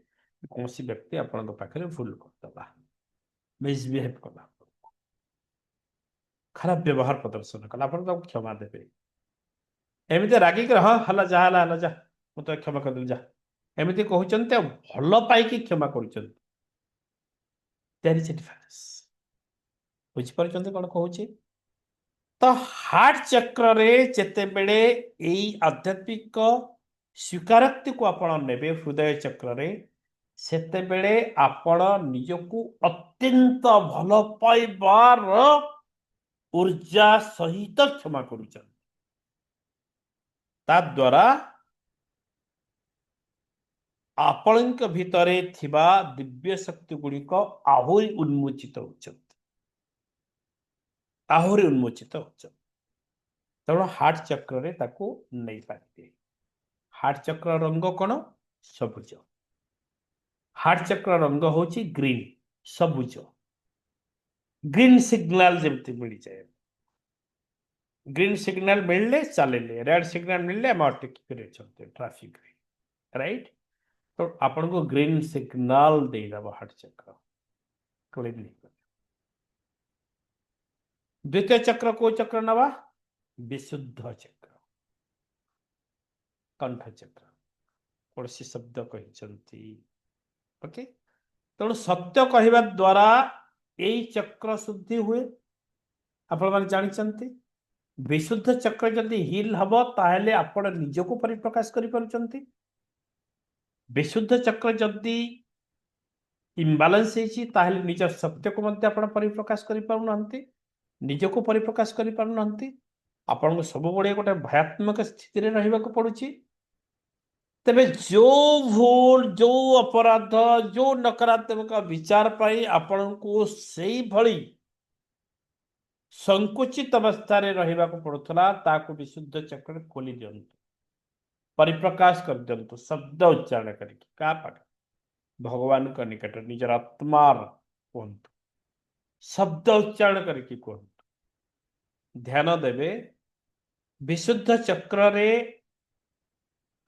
Speaker 2: कोनोसी व्यक्ति आपण पाखरे भूल करदला, मिसबिहेव कला, खराब व्यवहार प्रदर्शन कला, आपण ताको क्षमा देबे। एमिति रागी कर हाँ हला जा हला जा मु तो क्षमा कर दे जा, एमिति कहउचंते भल पाइके क्षमा करुचंते। There is a difference. बुझि परचंते कोन कहउची, तो हार्ट चक्र रे जेतेबेले एई आध्यात्मिक स्वीकारोक्ति को आपण नेबे हृदय चक्र रे सेतेबेले आपण निजकु अत्यंत भल पाइबार ऊर्जा सहित क्षमा करूछन ता द्वारा आपणक भितरे थिबा दिव्य शक्ति गुड़िक आहुरी उन्मोचित होचन आहुरी उन्मोचित होचन तेणु हार्ट चक्र रे ताको नहीं पारे हार्ट चक्र रंग कौन सबुज हार्ट चक्र रंग होची ग्रीन सबुज ग्रीन सिग्नल जमती मिल जाए ग्रीन सिग्नल मिलले चलेले रेड सिग्नल मिलले हम अटकी फिर चलते ट्रैफिक रे राइट तो आपन को ग्रीन सिग्नल दे दबो हार्ट चक्र क्लीनली द्वितीय चक्र को चक्र नवा विशुद्ध चक्र कंठ चक्र कौन शब्द कही ओके तेणु सत्य कहवा द्वारा यही चक्र शुद्धि हुए आपण मैंने जानते विशुद्ध चक्र जदि हिल हम ताहले आपण निजको परिप्रकाश करि पारुचंती विशुद्ध चक्र जदि इम्बालांस होइछि ताहले निज सत्य को मध्य आपण परिप्रकाश करि पारुनांती निजको परिप्रकाश करि पारुनांती आपण सब बड़े गोटे भयात्मक स्थिति रे रहिबाको पड़ुछि तेबे जो भूल जो अपराध जो नकारात्मक विचार पाई आपण को सही भली संकुचित अवस्था रे रहिबाको पड़ुथला ताको विशुद्ध चक्र खोली दियंतु परिप्रकाश कर दियंतु शब्द उच्चारण करके का पाठ भगवान का निकट निजर आत्मार कहतु शब्द उच्चारण करके कहतु ध्यान देवे विशुद्ध चक्र रे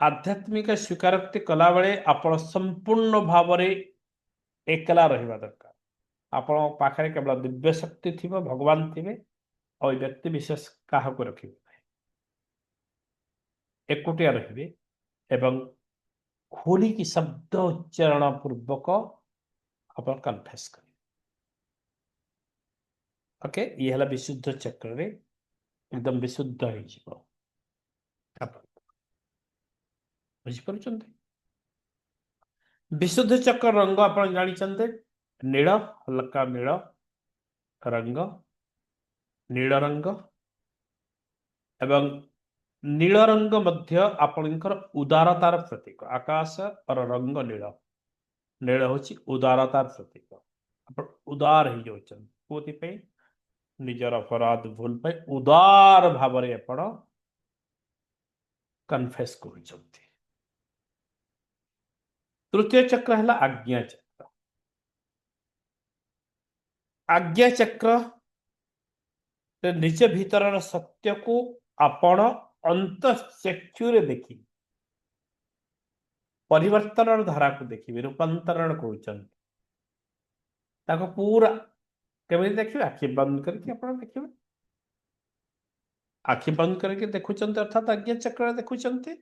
Speaker 2: आध्यात्मिक स्वीकारोक्ति कला बेले आपण संपूर्ण भाव रे एकला रहिबा दरकार आपण पाखरे केवल दिव्य शक्ति थिबो भगवान थिबे और व्यक्ति विशेष काहा को रखिबे एकुटिया रहिबे एवं खोली की शब्द उच्चारण पूर्वक अपन कन्फेस करें ओके ये हला विशुद्ध चक्र रे एकदम विशुद्ध हो जिवो बुझी पारुचंते विशुद्ध चक्र रंग अपन जानि चंते नील हल्का नील रंग नील रंग एवं नील रंग मध्य आपणकर उदारतार प्रतीक आकाश और रंग नील नील होची उदारतार प्रतीक आप उदार हो जाउछन कोथि पे निजर अपराध भूल पे उदार भाव रे आपण कन्फेस करूछंती तृतीय चक्र है आज्ञा चक्र आज्ञा चक्र निज भीतर सत्य को आपण अंतचक्षुरे देखी परिवर्तन धारा को देखिए रूपांतरण कर पूरा केमी देखिए आखि बंद करके आपण देखिए आखि बंद करके देखुचंते अर्थात आज्ञा चक्र देखुचंते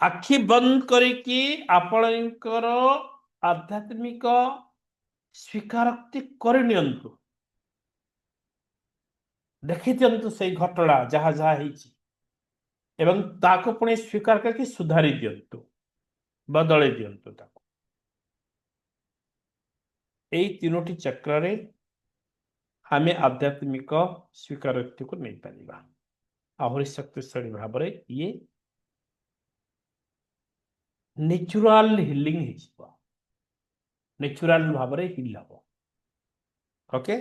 Speaker 2: आखि बंद करके आपणकर आध्यात्मिक स्वीकारोक्ति करनियंतु देखि दियंतु से घटना जहा जहा हेछि एवं ताको पुणे स्वीकार करके सुधारी दियंतु बदले दियंतु ताको एई तीनोटी चक्र रे हमें आध्यात्मिक स्वीकारोक्ति को नहीं पारिबा आहुरी शक्तिशाली भाव रे ये नेचुरल हिलिंग हेछि नेचुरल भाव रे हिल हबो ओके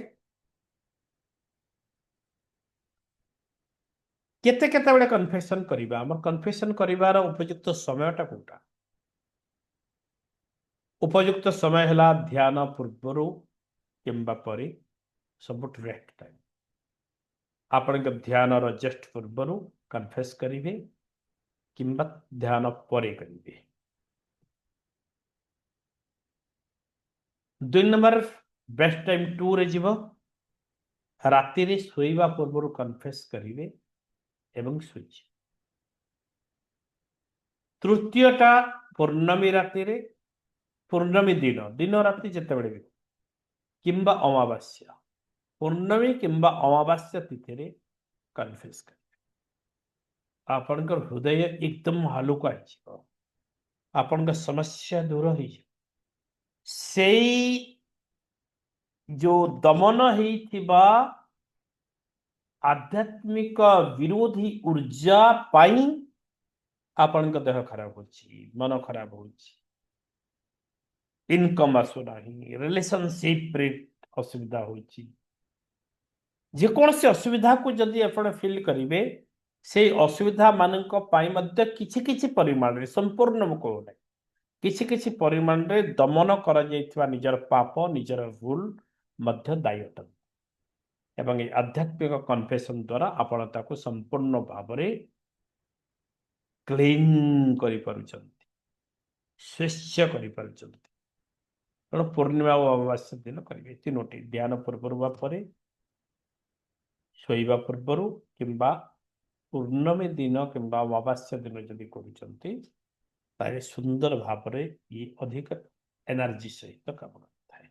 Speaker 2: केते केते बडे कन्फेशन करिबा हमर कन्फेशन करिवार उपयुक्त समयटा कोटा उपयुक्त समय हला ध्यान पूर्वरु किंबा परे सबुठ बेस्ट टाइम आपण के ध्यान रो जस्ट पूर्वरु कन्फेस करिवे किंबा ध्यान परे करिवे 2 नंबर बेस्ट टाइम 2 रे जीव राति रे सोईबा पूर्वरु कन्फेस करिवे एवं सुच तृतीयटा पूर्णमी राति रे पूर्णमी दिन दिन राति जेते बडे किंबा अमावास्या ପୂର୍ଣ୍ଣମୀ କିମ୍ବା ଅମାବାସ୍ୟା ତିଥିରେ କନଫେସ୍ କରିବେ। ଆପଣଙ୍କର ହୃଦୟ ଏକଦମ ହାଲୁକା ହେଇଯିବ, ଆପଣଙ୍କ ସମସ୍ୟା ଦୂର ହେଇଯିବ। ସେଇ ଯୋଉ ଦମନ ହେଇଥିବା ଆଧ୍ୟାତ୍ମିକ ବିରୋଧୀ ऊर्जा ପାଇଁ ଆପଣଙ୍କ ଦେହ ଖରାପ ହଉଛି, ମନ ଖରାପ ହଉଛି, ଇନକମ୍ ଆସୁନାହିଁ, ରିଲେସନସିପରେ ଅସୁବିଧା ହଉଛି। ଯେକୌଣସି ଅସୁବିଧାକୁ ଯଦି ଆପଣ ଫିଲ୍ କରିବେ, ସେଇ ଅସୁବିଧା ମାନଙ୍କ ପାଇଁ ମଧ୍ୟ କିଛି କିଛି ପରିମାଣରେ, ସମ୍ପୂର୍ଣ୍ଣ ମୁଁ କହୁନାହିଁ, କିଛି କିଛି ପରିମାଣରେ ଦମନ କରାଯାଇଥିବା ନିଜର ପାପ, ନିଜର ଭୁଲ ମଧ୍ୟ ଦାୟୀ ଅଟନ୍ତି। ଏବଂ এই ଆଧ୍ୟାତ୍ମିକ କନଫେସନ ଦ୍ୱାରା ଆପଣ ତାକୁ ସମ୍ପୂର୍ଣ୍ଣ ଭାବରେ କ୍ଲିନ୍ କରିପାରୁଛନ୍ତି, ସ୍ୱଚ୍ଛ କରିପାରୁଛନ୍ତି। ତେଣୁ ପୂର୍ଣ୍ଣିମା ଓ ଅମାବାସ୍ୟା ଦିନ କରିବେ ତିନୋଟି, ଧ୍ୟାନ ପୂର୍ବରୁ ବା ପରେ, ଶୋଇବା ପୂର୍ବରୁ କିମ୍ବା ପୂର୍ଣ୍ଣମୀ ଦିନ କିମ୍ବା ଅମାବାସ୍ୟା ଦିନ ଯଦି କରୁଛନ୍ତି, ତାହେଲେ ସୁନ୍ଦର ଭାବରେ ଇଏ ଅଧିକ ଏନର୍ଜି ସହିତ କାମ କରିଥାଏ,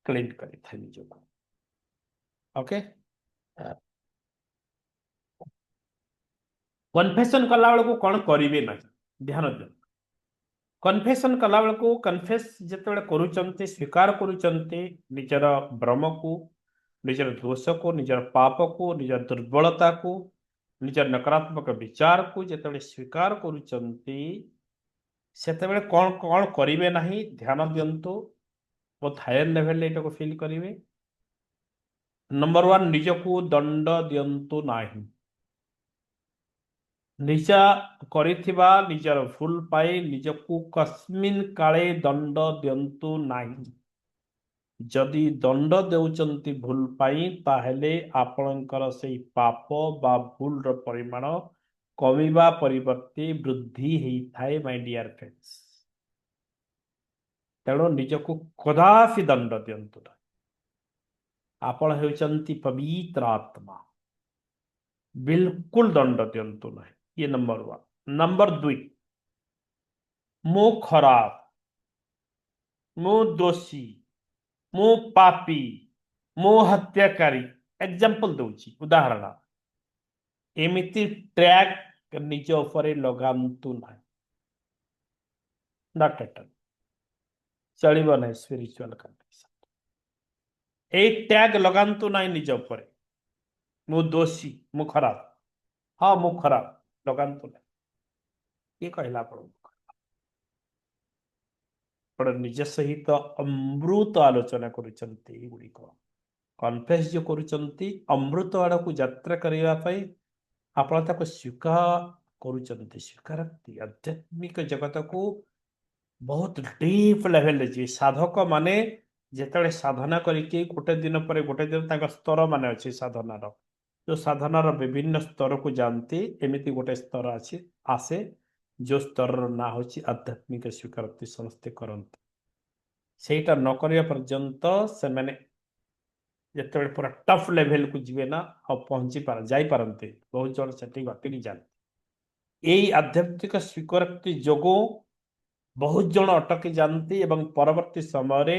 Speaker 2: କ୍ଲିନ୍ କରିଥାଏ ନିଜକୁ। ଓକେ, କନଫେସନ କଲା ବେଳକୁ କ'ଣ କରିବେ ନାହିଁ, ଧ୍ୟାନ ଦିଅନ୍ତୁ। କନଫେସନ କଲା ବେଳକୁ କନଫେସ ଯେତେବେଳେ କରୁଛନ୍ତି, ସ୍ୱୀକାର କରୁଛନ୍ତି ନିଜର ଭ୍ରମକୁ, ନିଜର ଦୋଷକୁ, ନିଜର ପାପକୁ, ନିଜର ଦୁର୍ବଳତାକୁ, ନିଜର ନକାରାତ୍ମକ ବିଚାରକୁ ଯେତେବେଳେ ସ୍ୱୀକାର କରୁଛନ୍ତି, ସେତେବେଳେ କ'ଣ କ'ଣ କରିବେ ନାହିଁ ଧ୍ୟାନ ଦିଅନ୍ତୁ। ବହୁତ ହାୟର ଲେଭେଲରେ ଏଟାକୁ ଫିଲ୍ କରିବେ। ନମ୍ବର 1, ନିଜକୁ ଦଣ୍ଡ ଦିଅନ୍ତୁ ନାହିଁ। ନିଜ କରିଥିବା ନିଜର ଭୁଲ ପାଇଁ ନିଜକୁ କସ୍ମିନ୍ କାଳେ ଦଣ୍ଡ ଦିଅନ୍ତୁ ନାହିଁ। ଯଦି ଦଣ୍ଡ ଦେଉଛନ୍ତି ଭୁଲ ପାଇଁ, ତାହେଲେ ଆପଣଙ୍କର ସେଇ ପାପ ବା ଭୁଲର ପରିମାଣ କମିବା ପରିବର୍ତ୍ତେ ବୃଦ୍ଧି ହେଇଥାଏ ମାଇ ଡିୟର ଫ୍ରେଣ୍ଡସ୍। ତେଣୁ ନିଜକୁ କଦାପି ଦଣ୍ଡ ଦିଅନ୍ତୁ ନାହିଁ। ଆପଣ ହେଉଛନ୍ତି ପବିତ୍ର ଆତ୍ମା, ବିଲକୁଲ ଦଣ୍ଡ ଦିଅନ୍ତୁ ନାହିଁ। ये नंबर 1। नंबर 2, ମୁଁ ଖରାପ, ମୁଁ ଦୋଷୀ, ମୁଁ ପାପୀ, ମୁଁ ହତ୍ୟାକାରୀ। ଏକ୍ସାମ୍ପଲ ଦଉଛି, ଉଦାହରଣ। ଏମିତି ଟ୍ୟାଗ ନିଜ ଉପରେ ଲଗାନ୍ତୁ ନାହିଁ, ନଟ୍ ଏଟ୍ ଅଲ୍, ଚଳିବ ନାହିଁ ସ୍ପିରିଚୁଆଲ କଣ୍ଡିସନ। ଏଇ ଟ୍ୟାଗ ଲଗାନ୍ତୁ ନାହିଁ ନିଜ ଉପରେ, ମୁଁ ଦୋଷୀ, ମୁଁ ଖରାପ। ହଁ ମୁଁ ଖରାପ ଲଗାନ୍ତୁ ନାହିଁ। କିଏ କହିଲା ଆପଣଙ୍କୁ? ଆପଣ ନିଜ ସହିତ ଅମୃତ ଆଲୋଚନା କରୁଛନ୍ତି। ଏଗୁଡିକ କନଫେସ୍ ଯୋଉ କରୁଛନ୍ତି, ଅମୃତ ଆଡକୁ ଯାତ୍ରା କରିବା ପାଇଁ ଆପଣ ତାକୁ ସ୍ୱୀକାର କରୁଛନ୍ତି। ସ୍ୱୀକାରୋକ୍ତି ଆଧ୍ୟାତ୍ମିକ ଜଗତକୁ ବହୁତ ଡିପ୍ ଲେଭେଲରେ ଯିବେ। ସାଧକ ମାନେ ଯେତେବେଳେ ସାଧନା କରିକି ଗୋଟେ ଦିନ ପରେ ଗୋଟେ ଦିନ, ତାଙ୍କ ସ୍ତର ମାନେ ଅଛି ସାଧନାର, ଯୋଉ ସାଧନାର ବିଭିନ୍ନ ସ୍ତରକୁ ଯାଆନ୍ତି, ଏମିତି ଗୋଟେ ସ୍ତର ଆସେ ଯୋଉ ସ୍ତରର ନାଁ ହଉଛି ଆଧ୍ୟାତ୍ମିକ ସ୍ୱୀକାରୋକ୍ତି। ସମସ୍ତେ କରନ୍ତି। ସେଇଟା ନ କରିବା ପର୍ଯ୍ୟନ୍ତ ସେମାନେ ଯେତେବେଳେ ପୁରା ଟଫ୍ ଲେଭେଲକୁ ଯିବେ ନା, ଆଉ ଯାଇପାରନ୍ତି। ବହୁତ ଜଣ ସେଠି ଅଟକି ଯାଆନ୍ତି। ଏଇ ଆଧ୍ୟାତ୍ମିକ ସ୍ୱୀକାରୋକ୍ତି ଯୋଗୁଁ ବହୁତ ଜଣ ଅଟକି ଯାଆନ୍ତି ଏବଂ ପରବର୍ତ୍ତୀ ସମୟରେ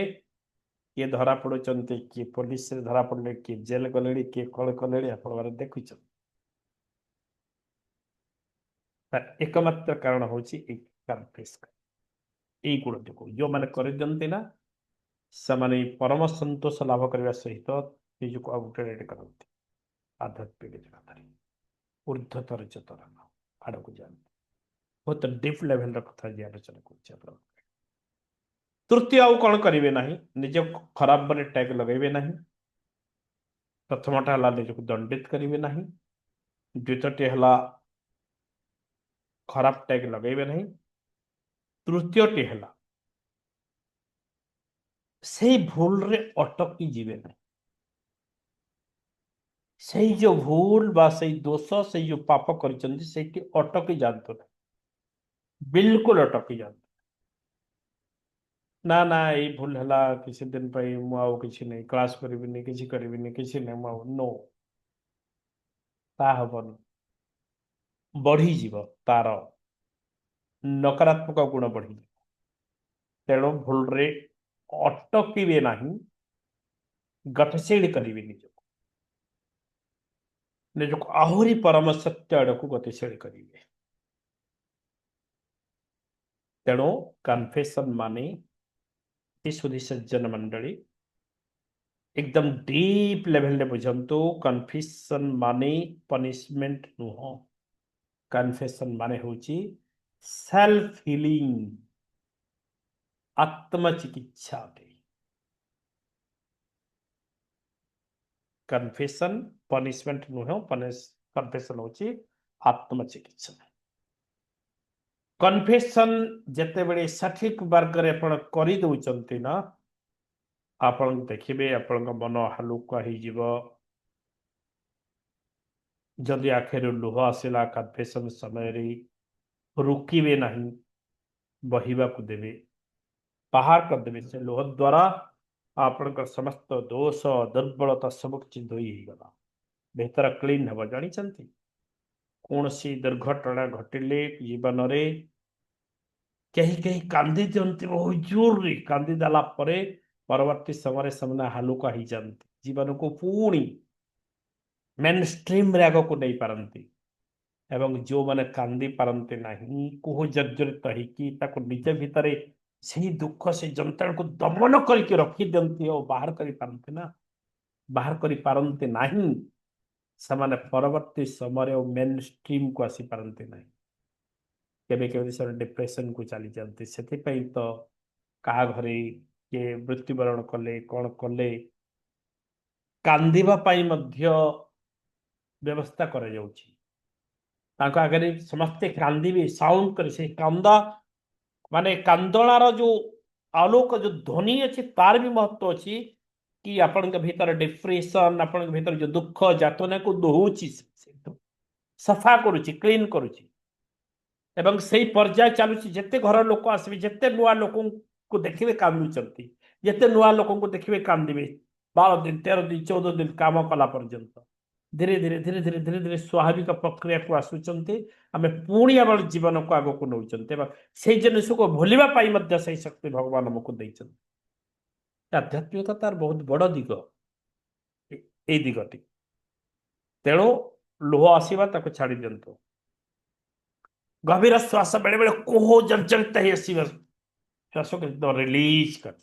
Speaker 2: କିଏ ଧରା ପଡୁଛନ୍ତି, କିଏ ପୋଲିସରେ ଧରା ପଡିଲେ, କିଏ ଜେଲ ଗଲେଣି, କିଏ କଣ କଲେଣି, ଆପଣମାନେ ଦେଖୁଛନ୍ତି। ଏକମାତ୍ର କାରଣ ହଉଛି ଏଇ ଗୁଣ ଯୋଗୁଁ। ଯୋଉମାନେ କରିଦିଅନ୍ତି ନା, ସେମାନେ ପରମ ସନ୍ତୋଷ ଲାଭ କରିବା ସହିତ ନିଜକୁ ଅପଗ୍ରେଡ କରନ୍ତି ଆଧ୍ୟାତ୍ମିକ ଜଗତରେ, ଊର୍ଦ୍ଧ୍ୱତର ଚେତନା ଆଡକୁ ଯାଆନ୍ତି। ବହୁତ ଡିପ୍ ଲେଭେଲର କଥା ଆଜି ଆଲୋଚନା କରୁଛି ଆପଣ। ତୃତୀୟ, ଆଉ କ'ଣ କରିବେ ନାହିଁ, ନିଜକୁ ଖରାପ ବୋଲି ଟ୍ୟାଗ ଲଗାଇବେ ନାହିଁ। ପ୍ରଥମଟା ହେଲା ନିଜକୁ ଦଣ୍ଡିତ କରିବେ ନାହିଁ। ଦ୍ୱିତୀୟଟି ହେଲା ଖରାପ ଟ୍ୟାଗ ଲଗାଇବେ ନାହିଁ। ତୃତୀୟଟି ହେଲା ସେଇ ଭୁଲରେ ଅଟକି ଯିବେ ନାହିଁ। ସେଇ ଯୋଉ ଭୁଲ ବା ସେଇ ଦୋଷ, ସେଇ ଯୋଉ ପାପ କରିଛନ୍ତି, ସେଇଠି ଅଟକି ଯାଆନ୍ତୁ ନାହିଁ, ବିଲକୁଲ ଅଟକି ଯାଆନ୍ତୁ। ନା ନା ଏଇ ଭୁଲ ହେଲା, କିଛି ଦିନ ପାଇଁ ମୁଁ ଆଉ କିଛି ନାହିଁ, କ୍ଲାସ କରିବିନି, କିଛି କରିବିନି, କିଛି ନାହିଁ, ମୁଁ ଆଉ नो, ତା ହବନି। ବଢିଯିବ, ତାର ନକାରାତ୍ମକ ଗୁଣ ବଢିଯିବ। ତେଣୁ ଭୁଲରେ ଅଟକିବେ ନାହିଁ। गतिशील करिवे निजको आहुरी परम सत्य आड़क गतिशील करिवे तेणु कन्फेशन माने सुधी सज्जन मंडली एकदम डीप लेवल ले बुझंतु कन्फेशन माने पनिशमेंट नुह कन्फेशन माने होची सेल्फ हीलिंग आत्मचिकित्सा अटे कन्फेशन पनिशमेंट नुह कन्फेशन होची आत्मचिकित्सा कन्फेशन जेते बड़े सठिक वर्ग रे आपण करि दउचंती ना आपण देखिबे आपण मन हालुका ही जीव जदि आखिर लुह आसला कन्फेशन समय रे रुकिबे नहीं बहिबा को देबे बाहर कर देबे से लुह द्वारा आपण समस्त दोष दुर्बलता सब किछि धोई गला भीतर क्लीन हबा जानी चंती कौन सी दुर्घटना घटिले जीवन रे कहीं कहीं कांदी दियंती बहुत जोर रे कांदी देला परे परवर्ती समय से हालुका ही जाती जीवन को पुणी मेन स्ट्रीम रे आग को नहीं पारती एवं जो माने कांदी पारती नहीं कोह जर्जरित होकर निज भितर से दुख से जंत्रणा को दमन करके रखी दियंती और बाहर कर पारती ना बाहर कर पारती नहीं से परवर्ती समय मेन स्ट्रीम को आसी पारती नहीं केबे केबे सर डिप्रेशन को चली जाती से तो क्या घरे किए मृत्युवरण कले कौन कले कांदिबा पाई मध्य व्यवस्था कर आगे समस्ते कांदी साउंड कर से कांदा माने कांदणार जो आलोक जो ध्वनि अच्छी तार भी महत्व अच्छी कि आपण भीतर डिप्रेशन आपण भीतर जो दुख जातना को दोहची सफा करुच्ची क्लीन करुच्ची एवं से पर्याय चलुची जिते घर लोक आसवे जिते नुआ लोक को देखिए कांदुचंती जिते नुआ लोक को देखिए कांदिबे 12 दिन 13 दिन 14 दिन काम कला पर्यंत धीरे धीरे धीरे धीरे धीरे धीरे स्वाभाविक प्रक्रिया को आसुचंती आमे पुणी आम जीवन को आग को नौचंती से जिनिस को भूलिबा पाई मध्य से शक्ति भगवान हमको देइचंती आध्यात्मिकता तार बहुत बड़ दिग ए दिगटी तेणु लुह आसवा ताको छाड़ी दिंतु गभीर श्वास बेले बेले कोह जर्जरित ही आसवा श्वास को रिलीज कर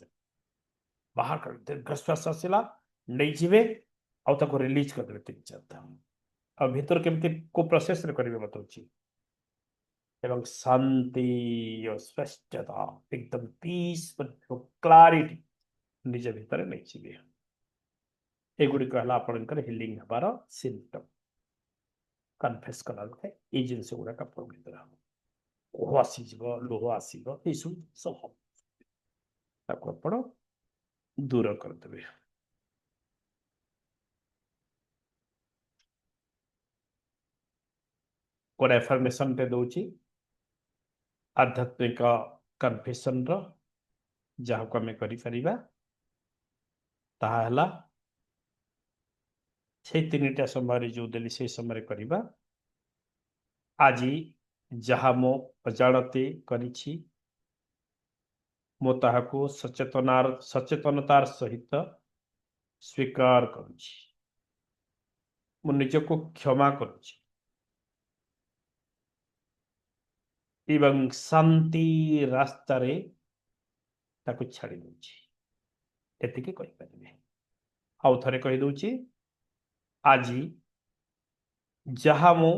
Speaker 2: बाहर कर दीर्घ श्वास आसला नहीं जीवे आउ रिलीज कर देते 3-4 और भीतर केमती को प्रोसेस रे करिवे बताउची एवं शांति और स्पष्टता एकदम पीस क्लारिटी निज भीतर नहीं जीवे एगुड़ी कहला आपनकर हिलिंग हबार सिम्पटम कन्फेस कला ये जिनस गुड़ाक आप भीतर कोह आसीज लुह आसब ये सब आप दूर करदे गोटे एफर्मेशन टे दौची आध्यात्मिक कन्फेशन जहाँ को आम कर से 3टा समय जो देली से समय करवा आज जहाँ मो अजाणते करिछि मो ताहाको सचेतनतार सहित स्वीकार करुछि मो निजको क्षमा करुछि एवं शांति रास्ता रे ताको छाड़ी दूची एतिके कहि परिबे आउ थरे कहि दूची आज जहाँ मो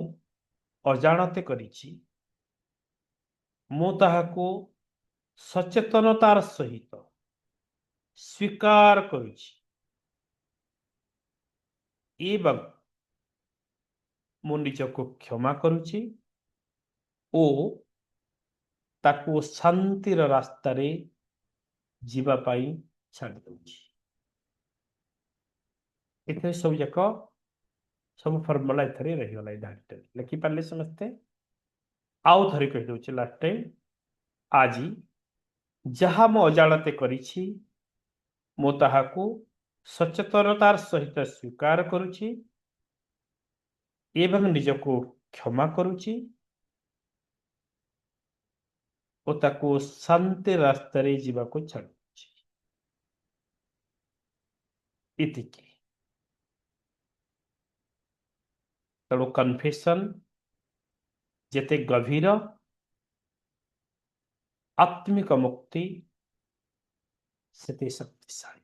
Speaker 2: अजाणते करिछि मो ताहाको सचेतनतार सहित स्वीकार करुछि एवं मो निजको क्षमा करुछि ओ ताको शांतिर रास्ता रे जीवा पाई छाड़ दूची इतने सब जाक सब फर्मुला एथरे रहीगला धाड़े लिखि पारे समस्ते आउ थरे कहि दउछि लास्ट टाइम आज जहाँ मो अजाणते करिछि मो ताहाको सचेतनतार सहित स्वीकार करुछि एवं निजको क्षमा करुछि ओ ताको शांति रास्ता रे जीवा को छाड़ इतिकी तेणु कन्फेशन जेते गभीर आत्मिक मुक्ति सेते शक्तिशाली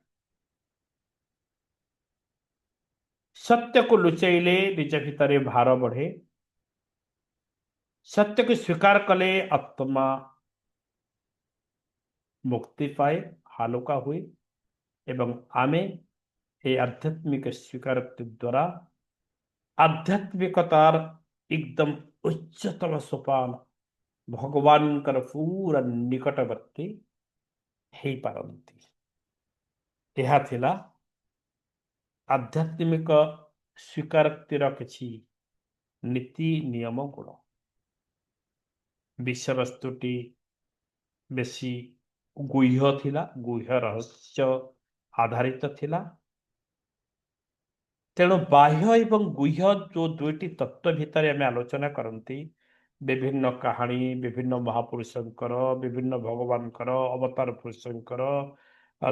Speaker 2: सत्य को लुचैले निज भितर भार बढ़े सत्य को स्वीकार कले आत्मा मुक्ति पाए हालुका हुए एवं आमे ए आध्यात्मिक स्वीकार द्वारा आध्यात्मिकतार एकदम उच्चतम सोपान भगवान पूरा निकटवर्ती हो पारती यह थिला आध्यात्मिक स्वीकारोक्तिर किछि नीति नियम गुण विषय वस्तुटी बेसी गुह्य थिला गुह्य रहस्य आधारित थिला तेणु बाह्य एवं गुह्य जो दुईटी तत्व भितर आम आलोचना करती विभिन्न कहानी विभिन्न महापुरुषंकर विभिन्न भगवानकर अवतार पुरुषंकर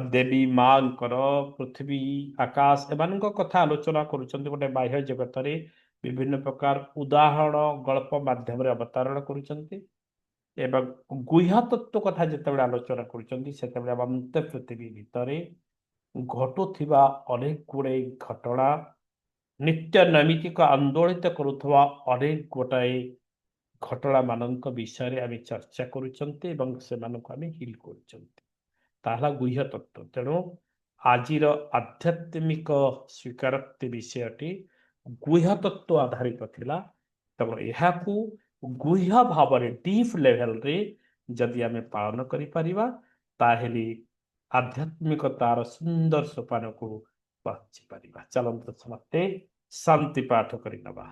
Speaker 2: देवी माँकर पृथ्वी आकाश एमान कथा आलोचना करुछंती गोटे बाह्य जगत रे विभिन्न प्रकार उदाहरण गल्प माध्यम रे अवतारण करुछंती एवं गुह्य तत्व कथा जितेबाला आलोचना करुछंती सेतेबाला अंत पृथ्वी भितरे घटुथिबा अनेक गुड़े घटना नित्य नैमितिक आंदोलित करुथवा अनेक गोटाए घटना मानक विषय रे आमे चर्चा करुछंती एवं सेमानक आमे हिल करुछंती ताहा गुह्य तत्व तेणु आजिर आध्यात्मिक स्वीकारोक्ति विषयटी गुह्य तत्व आधारित थिला तेणु एहाकू गुह्य भाव रे डीप लेवल रे जदि आमे पालन करि परिबा ताहेली आध्यात्मिकतार सुंदर सोपान को पहुंची परिबा चलंत समस्ते शांति पाठ करि नबा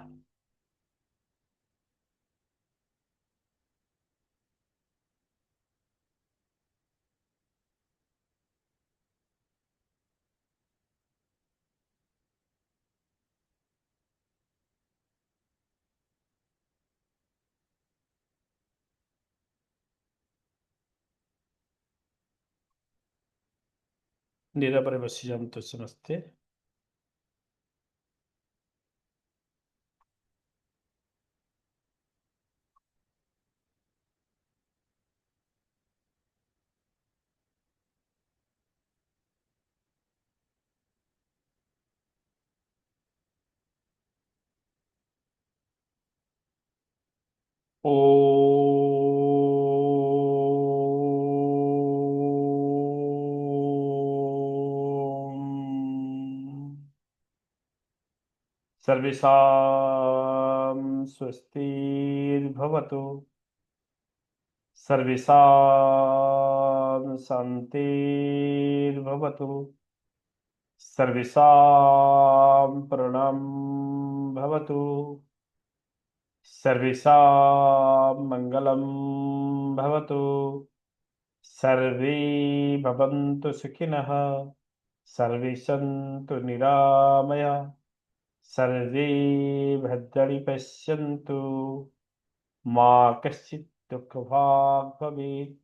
Speaker 2: नीरव बसी जातु समस्ते ओम सर्वेषां स्वस्तिर्भवतु सर्वेषां शान्तिर्भवतु सर्वेषां पूर्णं भवतु सर्वेषां मङ्गलं भवतु सर्वे भवन्तु सुखिनः सर्वे सन्तु निरामया सर्वे भद्राणि पश्यन्तु मा कश्चित् दुःखभाग् भवेत्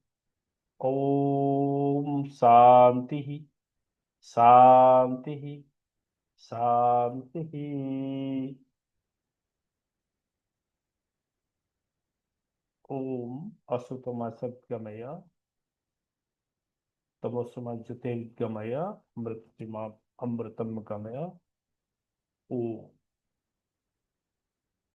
Speaker 2: ॐ शान्तिः शान्तिः शान्तिः ॐ अशुतमा सद्गमय तमोसुमा ज्योतिर्गमय मृत्युमा अमृतम गमय ॐ